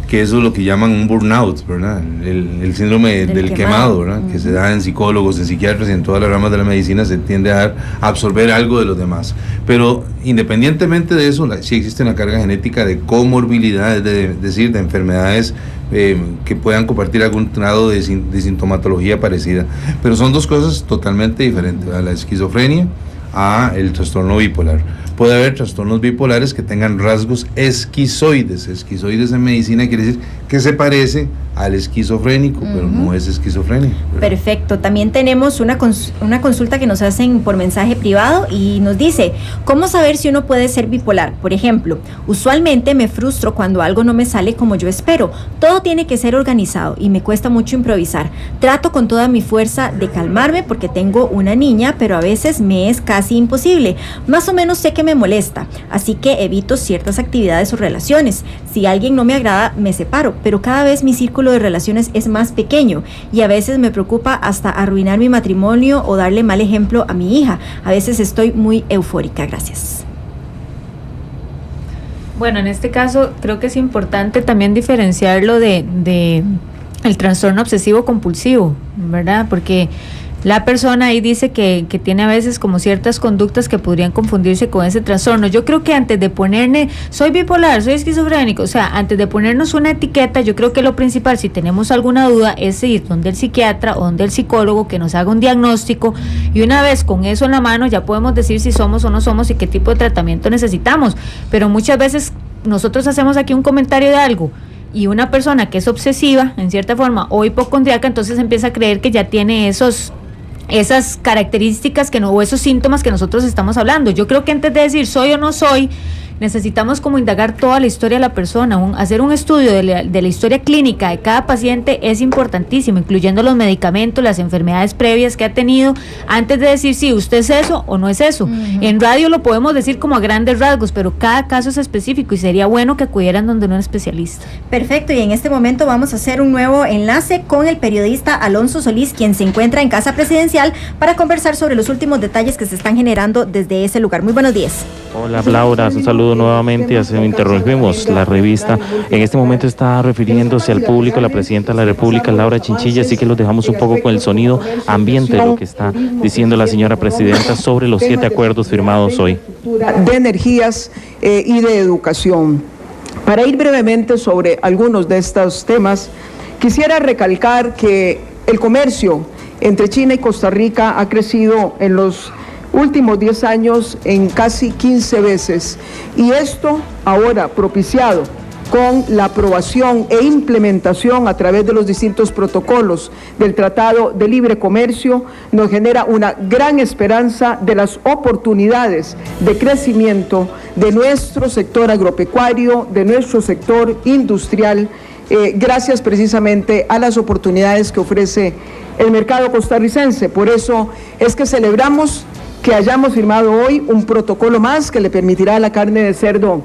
que eso es lo que llaman un burnout, ¿verdad? El síndrome del quemado, ¿verdad? Que se da en psicólogos, en psiquiatras y en todas las ramas de la medicina, se tiende a absorber algo de los demás. Pero independientemente de eso, sí existe una carga genética de comorbilidades, es decir, de enfermedades que puedan compartir algún grado de sintomatología parecida. Pero son dos cosas totalmente diferentes, ¿verdad? La esquizofrenia a el trastorno bipolar. Puede haber trastornos bipolares que tengan rasgos esquizoides. Esquizoides en medicina quiere decir que se parece al esquizofrénico, pero no es esquizofrenia. Perfecto. También tenemos una consulta que nos hacen por mensaje privado y nos dice, ¿cómo saber si uno puede ser bipolar? Por ejemplo, usualmente me frustro cuando algo no me sale como yo espero. Todo tiene que ser organizado y me cuesta mucho improvisar. Trato con toda mi fuerza de calmarme porque tengo una niña, pero a veces me es casi imposible. Más o menos sé que me molesta, así que evito ciertas actividades o relaciones. Si alguien no me agrada, me separo, pero cada vez mi círculo de relaciones es más pequeño y a veces me preocupa hasta arruinar mi matrimonio o darle mal ejemplo a mi hija. A veces estoy muy eufórica. Gracias. Bueno, en este caso creo que es importante también diferenciarlo de el trastorno obsesivo compulsivo, ¿verdad? Porque la persona ahí dice que tiene a veces como ciertas conductas que podrían confundirse con ese trastorno. Yo creo que antes de ponerle, soy bipolar, soy esquizofrénico, o sea, antes de ponernos una etiqueta, yo creo que lo principal, si tenemos alguna duda, es ir donde el psiquiatra o donde el psicólogo que nos haga un diagnóstico, y una vez con eso en la mano ya podemos decir si somos o no somos y qué tipo de tratamiento necesitamos. Pero muchas veces nosotros hacemos aquí un comentario de algo y una persona que es obsesiva, en cierta forma, o hipocondríaca, entonces empieza a creer que ya tiene esas características o esos síntomas que nosotros estamos hablando. Yo creo que antes de decir soy o no soy, necesitamos como indagar toda la historia de la persona, hacer un estudio de la historia clínica de cada paciente es importantísimo, incluyendo los medicamentos, las enfermedades previas que ha tenido, antes de decir si usted es eso o no es eso. En radio lo podemos decir como a grandes rasgos, pero cada caso es específico y sería bueno que acudieran donde un especialista. Perfecto, y en este momento vamos a hacer un nuevo enlace con el periodista Alonso Solís, quien se encuentra en Casa Presidencial, para conversar sobre los últimos detalles que se están generando desde ese lugar. Muy buenos días. Hola Laura, un saludo nuevamente. Interrumpimos la revista. En este momento está refiriéndose al público la presidenta de la República, Laura Chinchilla, así que los dejamos un poco con el sonido ambiente de lo que está diciendo la señora presidenta sobre los 7 acuerdos firmados hoy. De energías y de educación. Para ir brevemente sobre algunos de estos temas, quisiera recalcar que el comercio entre China y Costa Rica ha crecido en los últimos 10 años en casi 15 veces, y esto ahora propiciado con la aprobación e implementación a través de los distintos protocolos del Tratado de Libre Comercio, nos genera una gran esperanza de las oportunidades de crecimiento de nuestro sector agropecuario, de nuestro sector industrial, gracias precisamente a las oportunidades que ofrece el mercado costarricense. Por eso es que celebramos que hayamos firmado hoy un protocolo más que le permitirá a la carne de cerdo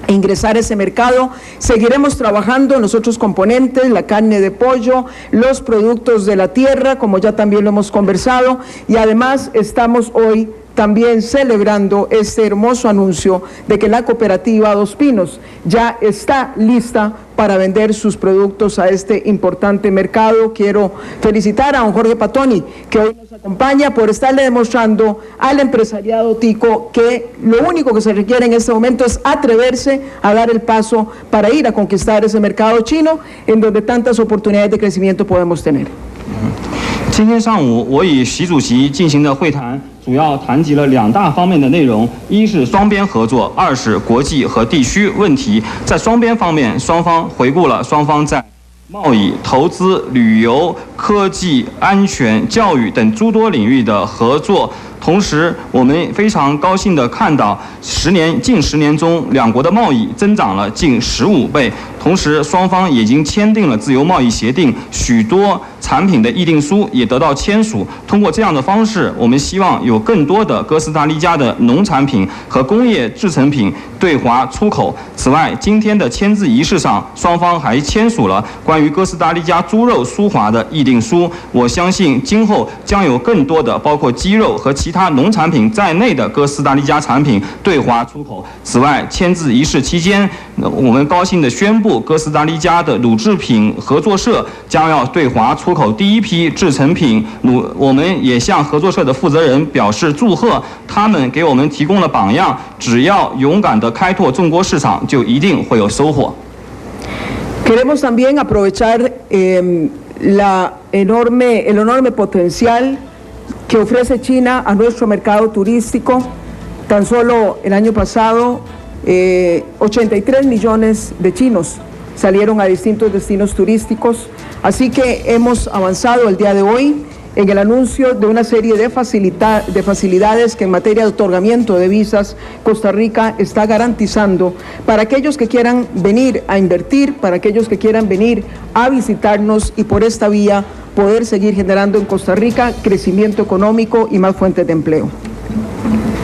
ingresar a ese mercado. Seguiremos trabajando en los otros componentes, la carne de pollo, los productos de la tierra, como ya también lo hemos conversado, y además estamos hoy también celebrando este hermoso anuncio de que la cooperativa Dos Pinos ya está lista para vender sus productos a este importante mercado. Quiero felicitar a don Jorge Patoni, que hoy nos acompaña, por estarle demostrando al empresariado tico que lo único que se requiere en este momento es atreverse a dar el paso para ir a conquistar ese mercado chino, en donde tantas oportunidades de crecimiento podemos tener. 今天上午，我与习主席进行的会谈，主要谈及了2大方面的内容：一是双边合作，二是国际和地区问题。在双边方面，双方回顾了双方在贸易、投资、旅游、科技、安全、教育等诸多领域的合作。同时，我们非常高兴地看到近10年中，两国的贸易增长了近15倍。同时，双方已经签订了自由贸易协定，许多产品的议定书也得到签署。通过这样的方式，我们希望有更多的哥斯达黎加的农产品和工业制成品对华出口。此外，今天的签字仪式上，双方还签署了关于哥斯达黎加猪肉输华的议定书。我相信今后将有更多的包括鸡肉和其他农产品在内的哥斯达黎加产品对华出口。此外，签字仪式期间，我们高兴地宣布，哥斯达黎加的乳制品合作社将要对华出口第一批制成品。我们也向合作社的负责人表示祝贺，他们给我们提供了榜样，只要勇敢地开拓中国市场，就一定会有收获。Queremos también aprovechar el enorme potencial que ofrece China a nuestro mercado turístico. Tan solo el año pasado, 83 millones de chinos salieron a distintos destinos turísticos, así que hemos avanzado el día de hoy en el anuncio de una serie de facilidades que en materia de otorgamiento de visas Costa Rica está garantizando para aquellos que quieran venir a invertir, para aquellos que quieran venir a visitarnos y por esta vía poder seguir generando en Costa Rica crecimiento económico y más fuentes de empleo.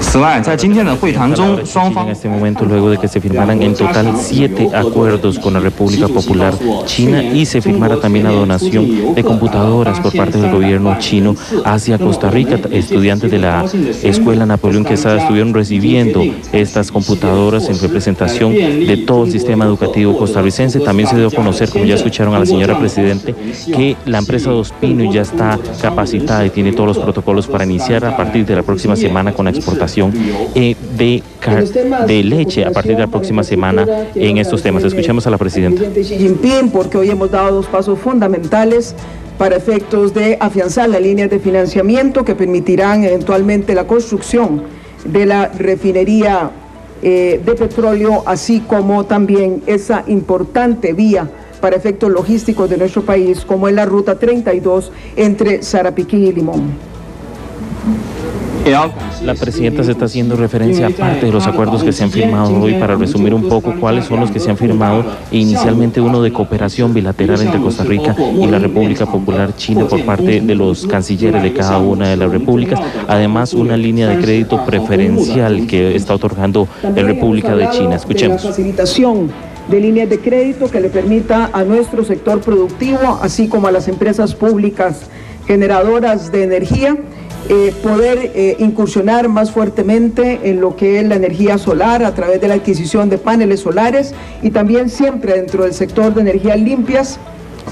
此外，在今天的会谈中，双方 en este momento, luego de que se firmaran en total 7 acuerdos con la República Popular China y se firmara también la donación de computadoras por parte del gobierno chino hacia Costa Rica. Estudiantes de la Escuela Napoleón Quesada estuvieron recibiendo estas computadoras en representación de todo el sistema educativo costarricense. También se dio a conocer, como ya escucharon a la señora Presidente, que la empresa Dos Pinos ya está capacitada y tiene todos los protocolos para iniciar a partir de la próxima semana con la exportación de leche a partir de la próxima semana en estos temas. Escuchemos a la Presidenta. Xi Jinping, porque hoy hemos dado 2 pasos fundamentales para efectos de afianzar las líneas de financiamiento que permitirán eventualmente la construcción de la refinería de petróleo, así como también esa importante vía para efectos logísticos de nuestro país, como es la Ruta 32 entre Sarapiquí y Limón. La Presidenta se está haciendo referencia a parte de los acuerdos que se han firmado hoy. Para resumir un poco cuáles son los que se han firmado, inicialmente uno de cooperación bilateral entre Costa Rica y la República Popular China por parte de los cancilleres de cada una de las repúblicas, además una línea de crédito preferencial que está otorgando la República de China. Escuchemos. La facilitación de líneas de crédito que le permita a nuestro sector productivo, así como a las empresas públicas generadoras de energía, poder incursionar más fuertemente en lo que es la energía solar a través de la adquisición de paneles solares y también siempre dentro del sector de energías limpias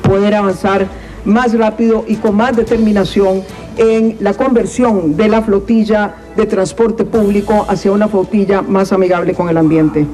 poder avanzar más rápido y con más determinación en la conversión de la flotilla de transporte público hacia una flotilla más amigable con el ambiente.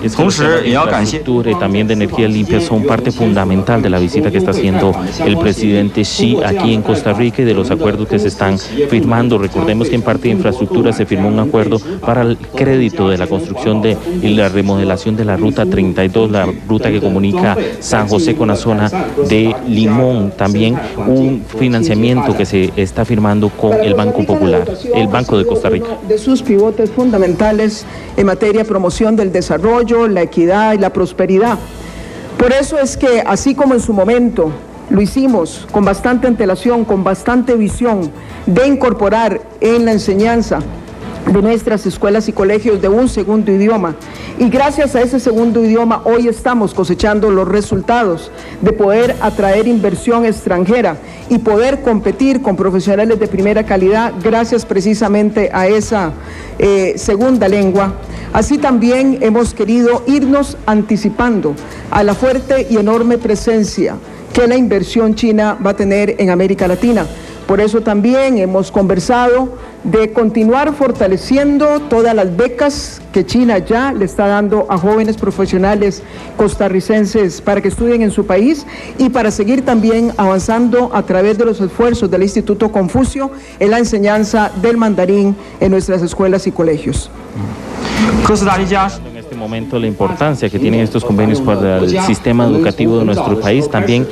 Es que los temas de infraestructura y también de energía limpia son parte fundamental de la visita que está haciendo el presidente Xi aquí en Costa Rica y de los acuerdos que se están firmando. Recordemos que en parte de infraestructura se firmó un acuerdo para el crédito de la construcción y la remodelación de la Ruta 32, la ruta que comunica San José con la zona de Limón. También un financiamiento que se está firmando con el Banco Popular, el Banco de Costa Rica. De sus pivotes fundamentales en materia de promoción del desarrollo, la equidad y la prosperidad. Por eso es que, así como en su momento lo hicimos con bastante antelación, con bastante visión de incorporar en la enseñanza de nuestras escuelas y colegios de un segundo idioma, y gracias a ese segundo idioma hoy estamos cosechando los resultados de poder atraer inversión extranjera y poder competir con profesionales de primera calidad gracias precisamente a esa segunda lengua. Así también hemos querido irnos anticipando a la fuerte y enorme presencia que la inversión china va a tener en América Latina. Por eso también hemos conversado de continuar fortaleciendo todas las becas que China ya le está dando a jóvenes profesionales costarricenses para que estudien en su país y para seguir también avanzando a través de los esfuerzos del Instituto Confucio en la enseñanza del mandarín en nuestras escuelas y colegios. este momento la importancia que tienen estos convenios para el sistema educativo de nuestro país, también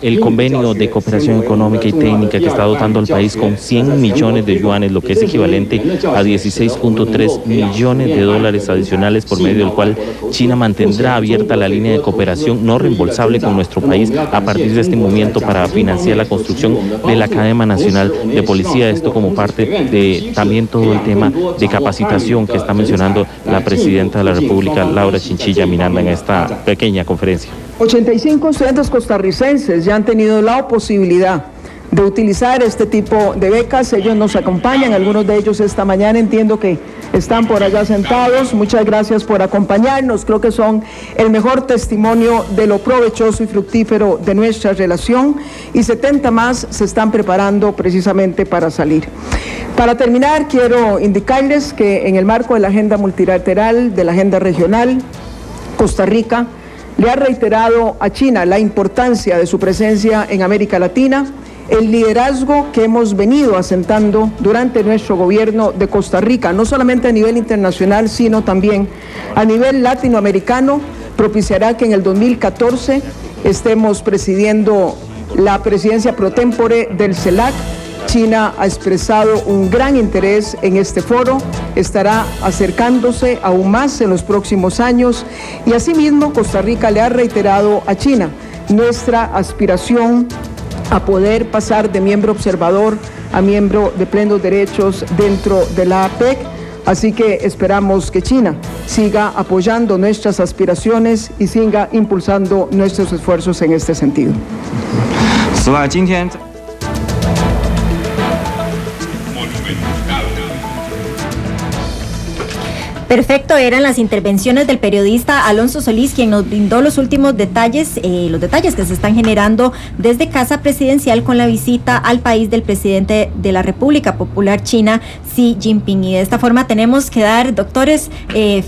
el convenio de cooperación económica y técnica que está dotando al país con 100 millones de yuanes, lo que es equivalente a 16.3 millones de dólares adicionales, por medio del cual China mantendrá abierta la línea de cooperación no reembolsable con nuestro país a partir de este momento para financiar la construcción de la Academia Nacional de Policía, esto como parte de también todo el tema de capacitación que está mencionando la presidenta de la República, Laura Chinchilla Miranda, en esta pequeña conferencia. 85 estudiantes costarricenses ya han tenido la posibilidad de utilizar este tipo de becas. Ellos nos acompañan, algunos de ellos esta mañana, entiendo que están por allá sentados. Muchas gracias por acompañarnos, creo que son el mejor testimonio de lo provechoso y fructífero de nuestra relación, y 70 más se están preparando precisamente para salir. Para terminar, quiero indicarles que en el marco de la agenda multilateral, de la agenda regional, Costa Rica le ha reiterado a China la importancia de su presencia en América Latina, el liderazgo que hemos venido asentando durante nuestro gobierno de Costa Rica, no solamente a nivel internacional, sino también a nivel latinoamericano, propiciará que en el 2014 estemos presidiendo la presidencia pro tempore del CELAC. China ha expresado un gran interés en este foro, estará acercándose aún más en los próximos años, y asimismo Costa Rica le ha reiterado a China nuestra aspiración a poder pasar de miembro observador a miembro de plenos derechos dentro de la APEC. Así que esperamos que China siga apoyando nuestras aspiraciones y siga impulsando nuestros esfuerzos en este sentido. Perfecto, eran las intervenciones del periodista Alonso Solís, quien nos brindó los últimos detalles, que se están generando desde Casa Presidencial con la visita al país del presidente de la República Popular China, Xi Jinping. Y de esta forma tenemos que dar, doctores,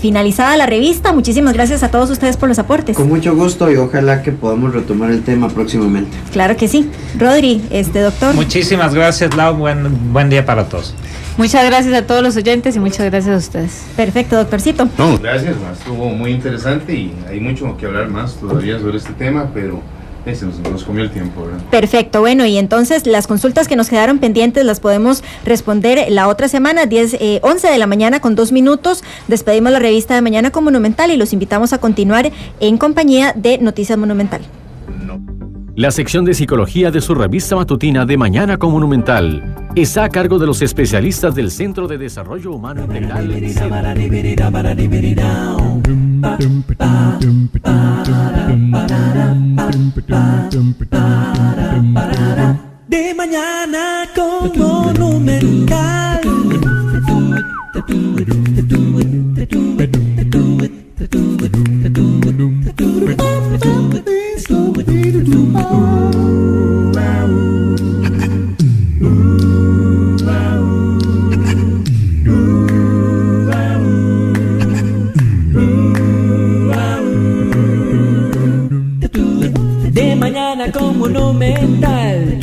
finalizada la revista. Muchísimas gracias a todos ustedes por los aportes. Con mucho gusto, y ojalá que podamos retomar el tema próximamente. Claro que sí. Rodri, doctor. Muchísimas gracias, Lau. Buen día para todos. Muchas gracias a todos los oyentes y muchas gracias a ustedes. Perfecto, doctorcito. No, gracias, estuvo muy interesante y hay mucho que hablar más todavía sobre este tema, pero se nos comió el tiempo, ¿verdad? Perfecto, bueno, y entonces las consultas que nos quedaron pendientes las podemos responder la otra semana, 11 de la mañana con 2 minutos. Despedimos la revista de Mañana con Monumental y los invitamos a continuar en compañía de Noticias Monumental. La sección de psicología de su revista matutina de Mañana con Monumental está a cargo de los especialistas del Centro de Desarrollo Humano Integral. De Mañana con Monumental. De Mañana con Monumental.